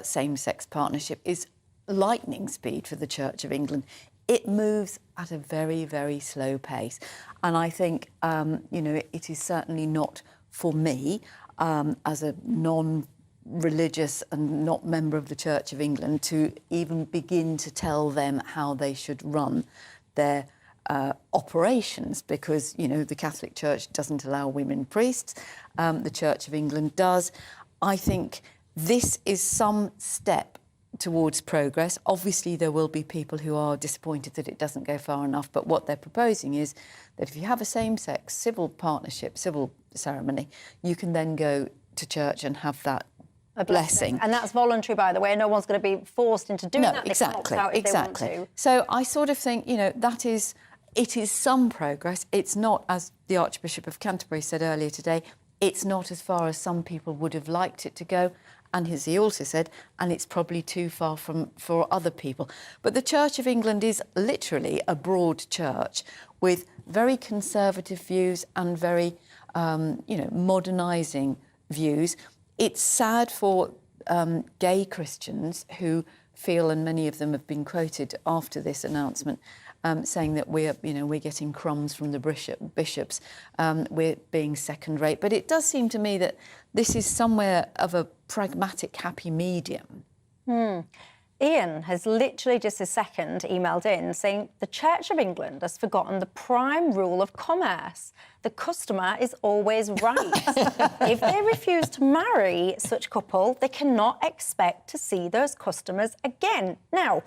same-sex partnership is lightning speed for the Church of England. It moves at a very, very slow pace. And I think, you know, it is certainly not for me, as a non-religious and not member of the Church of England, to even begin to tell them how they should run their operations, because, you know, the Catholic Church doesn't allow women priests, the Church of England does. I think this is some step towards progress. Obviously, there will be people who are disappointed that it doesn't go far enough, but what they're proposing is that if you have a same-sex civil partnership, civil ceremony, you can then go to church and have that a blessing. And that's voluntary, by the way. No one's going to be forced into doing that. Exactly, they can opt out if exactly. They want to. So I sort of think, you know, it is some progress. It's not, as the Archbishop of Canterbury said earlier today, it's not as far as some people would have liked it to go. And as he also said, and it's probably too far for other people. But the Church of England is literally a broad church with very conservative views and very, you know, modernising views. It's sad for gay Christians who feel, and many of them have been quoted after this announcement, saying that we're getting crumbs from the bishops, we're being second-rate. But it does seem to me that this is somewhere of a pragmatic, happy medium. Ian has literally just a second emailed in saying the Church of England has forgotten the prime rule of commerce. The customer is always right. If they refuse to marry such couple, they cannot expect to see those customers again. Now,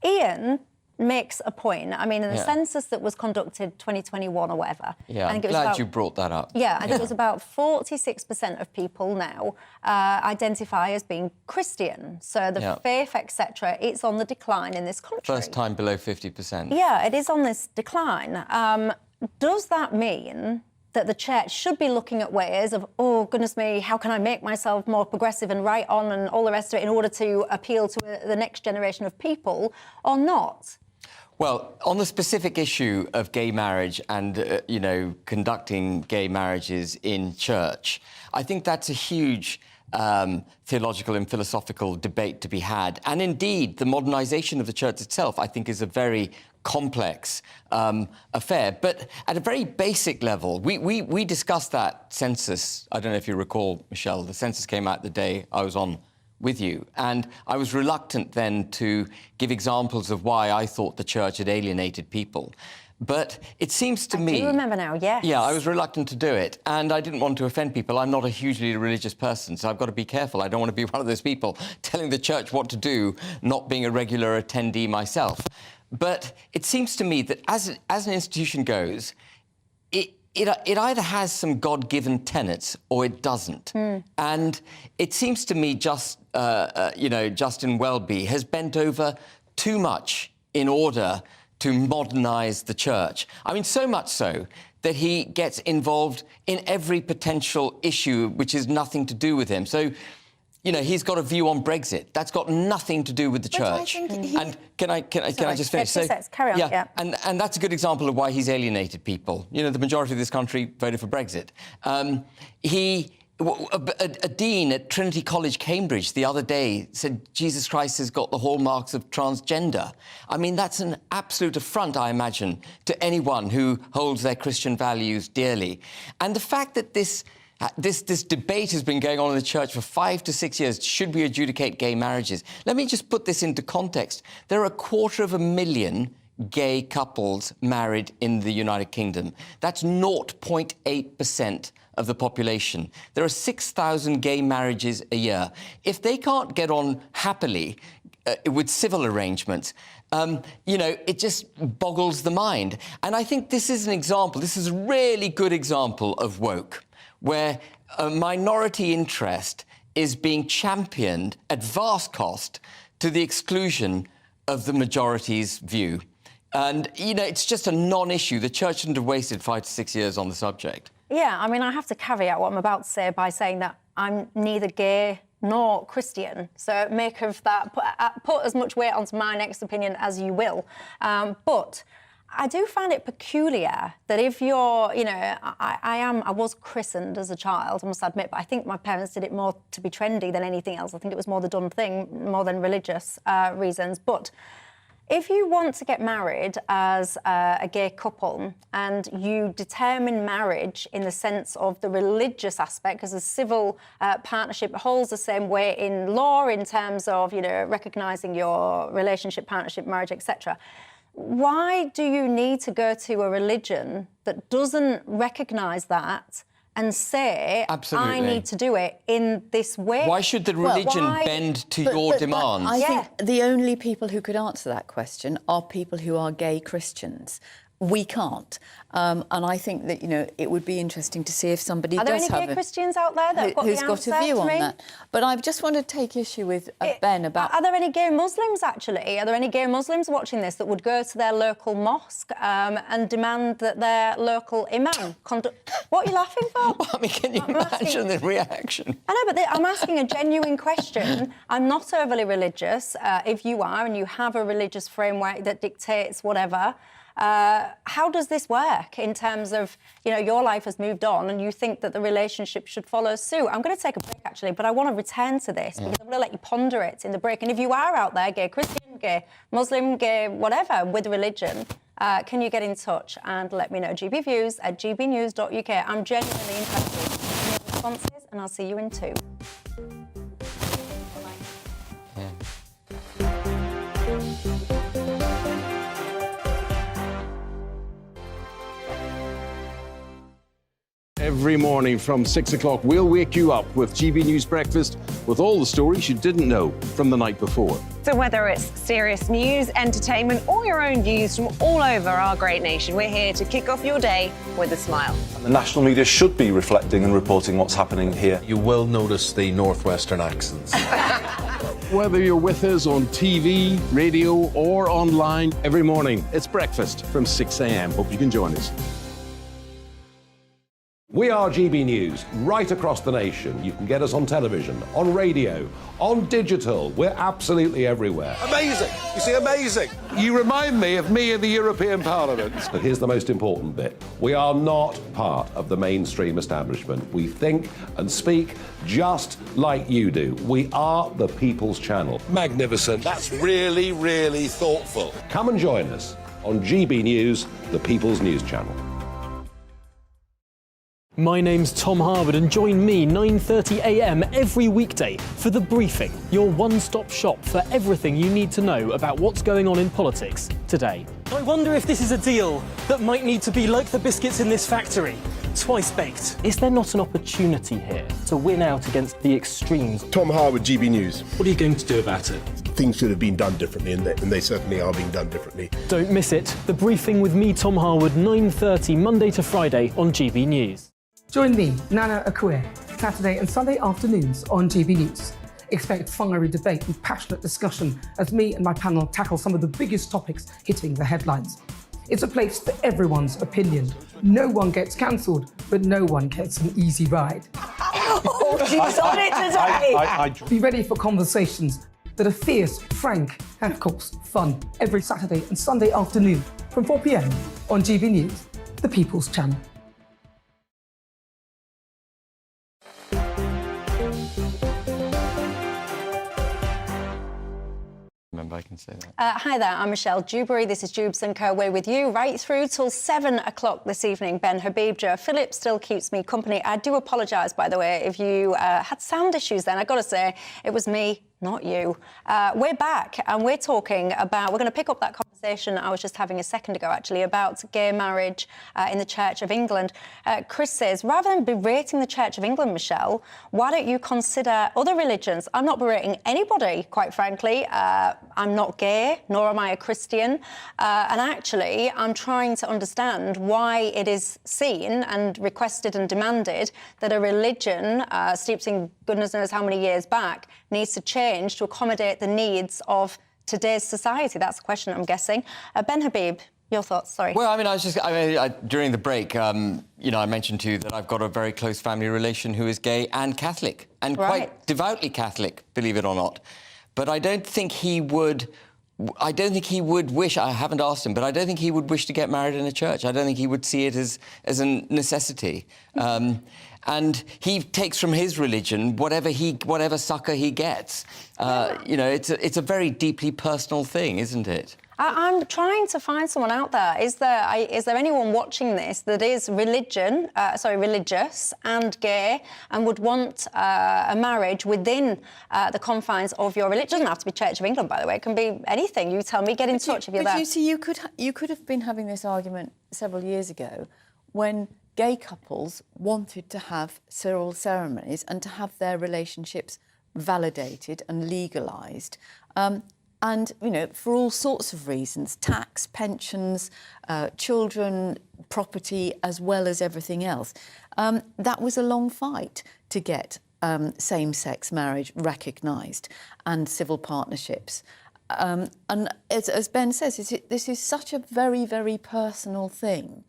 Ian makes a point. I mean, in the census that was conducted 2021 or whatever. Yeah, I think I'm glad you brought that up. Yeah, I think it was about 46% of people now identify as being Christian. So the faith, etc., it's on the decline in this country. First time below 50%. Yeah, it is on this decline. Does that mean that the church should be looking at ways of, oh, goodness me, how can I make myself more progressive and right on and all the rest of it in order to appeal to the next generation of people, or not? Well, on the specific issue of gay marriage and, you know, conducting gay marriages in church, I think that's a huge theological and philosophical debate to be had. And indeed, the modernisation of the church itself, I think, is a very complex affair. But at a very basic level, we discussed that census. I don't know if you recall, Michelle, the census came out the day I was on with you. And I was reluctant then to give examples of why I thought the church had alienated people. But it seems to me... I do remember now, yes. Yeah, I was reluctant to do it. And I didn't want to offend people. I'm not a hugely religious person, so I've got to be careful. I don't want to be one of those people telling the church what to do, not being a regular attendee myself. But it seems to me that as an institution goes, it either has some God-given tenets or it doesn't. And it seems to me Justin Welby has bent over too much in order to modernise the church. I mean, so much so that he gets involved in every potential issue which is nothing to do with him. So, you know, he's got a view on Brexit. That's got nothing to do with the church. And can I just finish? So, carry on. Yeah. And that's a good example of why he's alienated people. You know, the majority of this country voted for Brexit. A dean at Trinity College, Cambridge, the other day said Jesus Christ has got the hallmarks of transgender. I mean, that's an absolute affront, I imagine, to anyone who holds their Christian values dearly. And the fact that this debate has been going on in the church for 5 to 6 years. Should we adjudicate gay marriages? Let me just put this into context. There are 250,000 gay couples married in the United Kingdom. That's 0.8% of the population. There are 6,000 gay marriages a year. If they can't get on happily with civil arrangements, you know, it just boggles the mind. And I think this is an example, this is a really good example of woke, where a minority interest is being championed at vast cost to the exclusion of the majority's view. And, you know, it's just a non-issue. The church shouldn't have wasted 5 to 6 years on the subject. Yeah, I mean, I have to caveat what I'm about to say by saying that I'm neither gay nor Christian. So make of that, put as much weight onto my next opinion as you will. But I do find it peculiar that if you're, you know, I was christened as a child, I must admit, but I think my parents did it more to be trendy than anything else. I think it was more the done thing, more than religious reasons. But if you want to get married as a gay couple and you determine marriage in the sense of the religious aspect, because a civil partnership holds the same weight in law in terms of, you know, recognising your relationship, partnership, marriage, etc., why do you need to go to a religion that doesn't recognise that and say, Absolutely. I need to do it in this way? Why should the religion bend to your demands? I think the only people who could answer that question are people who are gay Christians. We can't. And I think that, you know, it would be interesting to see if somebody Are there any gay Christians out there that who's got a view on that. But I just want to take issue with Ben about... Are there any gay Muslims, actually? Are there any gay Muslims watching this that would go to their local mosque and demand that their local imam conduct... What are you laughing for? I mean, can you imagine the reaction? I know, but I'm asking a genuine question. I'm not overly religious. If you are and you have a religious framework that dictates whatever... how does this work in terms of, you know, your life has moved on and you think that the relationship should follow suit? I'm going to take a break, actually, but I want to return to this because I'm going to let you ponder it in the break. And if you are out there, gay Christian, gay Muslim, gay whatever, with religion, can you get in touch and let me know? gbviews@gbnews.uk. I'm genuinely interested in your responses and I'll see you in 2. Every morning from 6 o'clock, we'll wake you up with GB News Breakfast with all the stories you didn't know from the night before. So whether it's serious news, entertainment, or your own views from all over our great nation, we're here to kick off your day with a smile. The national media should be reflecting and reporting what's happening here. You will notice the northwestern accents. Whether you're with us on TV, radio, or online, every morning, it's breakfast from 6 a.m. Hope you can join us. We are GB News, right across the nation. You can get us on television, on radio, on digital. We're absolutely everywhere. Amazing! You see, amazing! You remind me of me in the European Parliament. But here's the most important bit. We are not part of the mainstream establishment. We think and speak just like you do. We are the People's Channel. Magnificent. That's really, really thoughtful. Come and join us on GB News, the People's News Channel. My name's Tom Harwood and join me 9:30 a.m. every weekday for The Briefing, your one-stop shop for everything you need to know about what's going on in politics today. I wonder if this is a deal that might need to be like the biscuits in this factory, twice baked. Is there not an opportunity here to win out against the extremes? Tom Harwood, GB News. What are you going to do about it? Things should have been done differently, and they certainly are being done differently. Don't miss it. The Briefing with me, Tom Harwood, 9:30 Monday to Friday on GB News. Join me, Nana Akue, Saturday and Sunday afternoons on GB News. Expect fiery debate and passionate discussion as me and my panel tackle some of the biggest topics hitting the headlines. It's a place for everyone's opinion. No one gets cancelled, but no one gets an easy ride. Oh, she's on it today! Be ready for conversations that are fierce, frank, and of course, fun. Every Saturday and Sunday afternoon from 4 p.m. on GB News, the People's Channel. Remember, I can say that. Hi there, I'm Michelle Dewberry. This is Dewbs & Co. We're with you right through till 7 o'clock this evening. Ben Habib, Joe Phillips still keeps me company. I do apologise, by the way, if you had sound issues then. I've got to say, it was me, not you. We're back and we're talking about... We're going to pick up that conversation conversation I was just having a second ago, actually, about gay marriage in the Church of England. Chris says, rather than berating the Church of England, Michelle, why don't you consider other religions? I'm not berating anybody, quite frankly. I'm not gay, nor am I a Christian. And actually, I'm trying to understand why it is seen and requested and demanded that a religion steeped in goodness knows how many years back needs to change to accommodate the needs of today's society. That's the question, I'm guessing. Ben Habib, your thoughts? Sorry. Well, I mean, during the break, you know, I mentioned to you that I've got a very close family relation who is gay and Catholic, and quite devoutly Catholic, believe it or not. But I don't think he would wish, I haven't asked him, but I don't think he would wish to get married in a church. I don't think he would see it as a necessity. And he takes from his religion whatever succor he gets. You know, it's a very deeply personal thing, isn't it? I'm trying to find someone out there. Is there anyone watching this that is religious and gay and would want a marriage within the confines of your religion? It doesn't have to be Church of England, by the way. It can be anything. You tell me. Get in touch if you're there. But you see, you could have been having this argument several years ago when gay couples wanted to have civil ceremonies and to have their relationships validated and legalised. And, you know, for all sorts of reasons, tax, pensions, children, property, as well as everything else. That was a long fight to get same-sex marriage recognised and civil partnerships. And as Ben says, this is such a very, very personal thing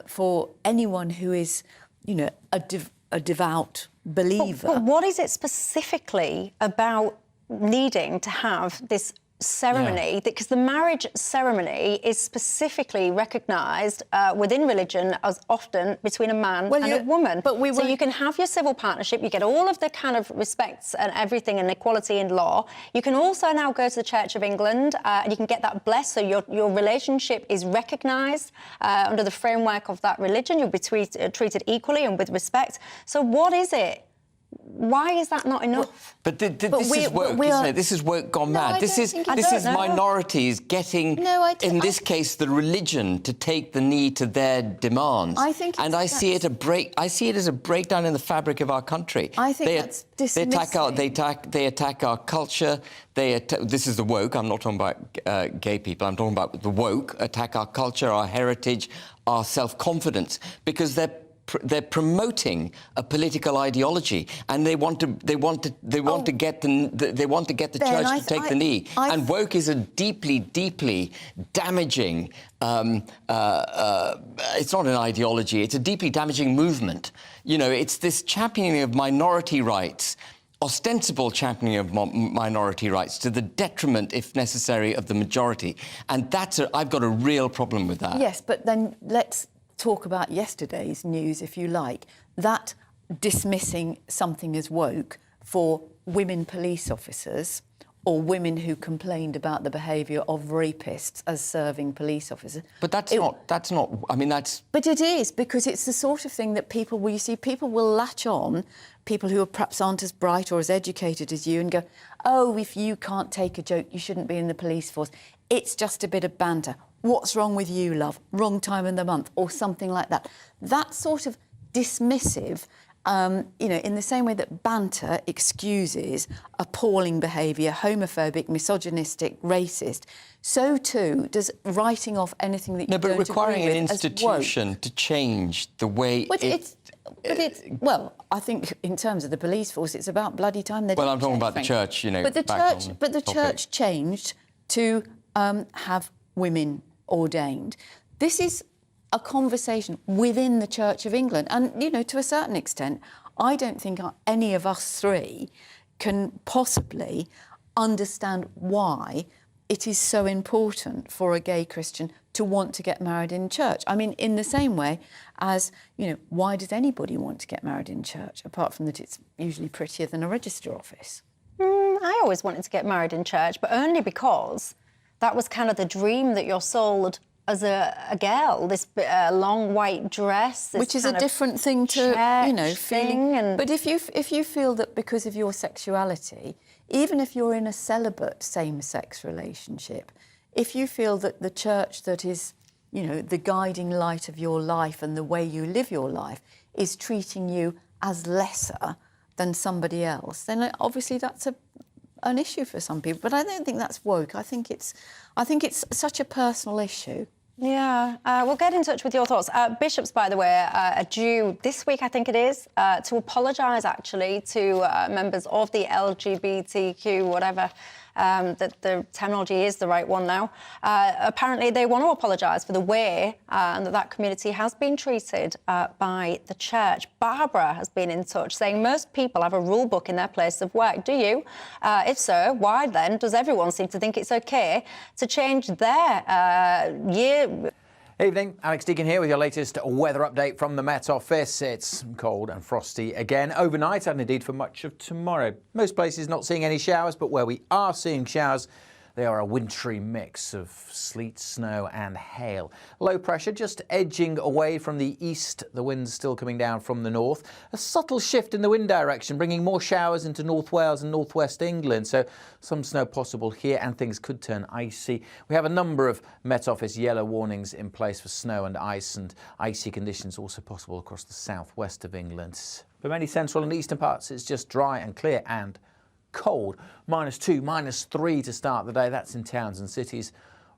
for anyone who is, you know, a devout believer. But what is it specifically about needing to have this ceremony, because the marriage ceremony is specifically recognised within religion as often between a man and a woman. But so you can have your civil partnership, you get all of the kind of respects and everything and equality in law. You can also now go to the Church of England and you can get that blessed, so your relationship is recognised under the framework of that religion. You'll be treated equally and with respect. So what is it? Why is that not enough? But this is woke, isn't it? This is woke gone mad. This is minorities getting, in this case, the religion to take the knee to their demands. I think, and I see it as a breakdown in the fabric of our country. I think that's dismissing. They attack our culture. This is the woke. I'm not talking about gay people. I'm talking about the woke. Attack our culture, our heritage, our self-confidence, because they're promoting a political ideology, and they want to get the church to take the knee. And woke is a deeply, deeply damaging. It's not an ideology. It's a deeply damaging movement. You know, it's this championing of minority rights. Ostensible championing of minority rights to the detriment, if necessary, of the majority. And I've got a real problem with that. Yes, but then let's talk about yesterday's news, if you like, that dismissing something as woke for women police officers or women who complained about the behaviour of rapists as serving police officers. But that's not, I mean, that's... But it is, because it's the sort of thing that people will latch on, people who perhaps aren't as bright or as educated as you, and go, oh, if you can't take a joke, you shouldn't be in the police force. It's just a bit of banter. What's wrong with you, love? Wrong time in the month, or something like that. That sort of dismissive, you know, in the same way that banter excuses appalling behaviour, homophobic, misogynistic, racist, so too does writing off anything that you don't agree with. No, but requiring an institution to change the way well, I think in terms of the police force, it's about bloody time they. Well, I'm talking about the church, you know. But the church changed to have women ordained. This is a conversation within the Church of England. And, you know, to a certain extent, I don't think any of us three can possibly understand why it is so important for a gay Christian to want to get married in church. I mean, in the same way as, you know, why does anybody want to get married in church, apart from that it's usually prettier than a register office? I always wanted to get married in church, but only because that was kind of the dream that you're sold as a girl, this long white dress. Which is a different thing to, you know, feeling. But if you feel that because of your sexuality, even if you're in a celibate same-sex relationship, if you feel that the church that is, you know, the guiding light of your life and the way you live your life is treating you as lesser than somebody else, then obviously that's an issue for some people. But I don't think that's woke. I think it's such a personal issue. Yeah, we'll get in touch with your thoughts. Bishops, by the way, are due this week, I think it is, to apologise, actually, to members of the LGBTQ, whatever, that the terminology is the right one now. Apparently, they want to apologise for the way that community has been treated by the church. Barbara has been in touch, saying most people have a rule book in their place of work. Do you? If so, why then does everyone seem to think it's OK to change their year? Evening, Alex Deakin here with your latest weather update from the Met Office. It's cold and frosty again overnight and indeed for much of tomorrow. Most places not seeing any showers, but where we are seeing showers, they are a wintry mix of sleet, snow and hail. Low pressure just edging away from the east. The wind's still coming down from the north. A subtle shift in the wind direction, bringing more showers into North Wales and northwest England. So some snow possible here and things could turn icy. We have a number of Met Office yellow warnings in place for snow and ice, and icy conditions also possible across the southwest of England. For many central and eastern parts, it's just dry and clear and cold. -2, -3 to start the day. That's in towns and cities.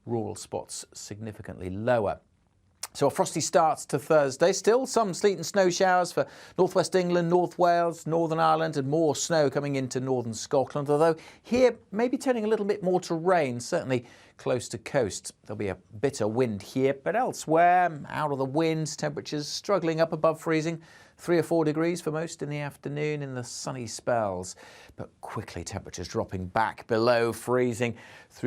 Rural spots significantly lower. So a frosty start to Thursday. Still some sleet and snow showers for northwest England, North Wales, Northern Ireland, and more snow coming into northern Scotland. Although here maybe turning a little bit more to rain, certainly close to coast. There'll be a bitter wind here, but elsewhere, out of the wind, temperatures struggling up above freezing. 3 or 4 degrees for most in the afternoon in the sunny spells, but quickly temperatures dropping back below freezing through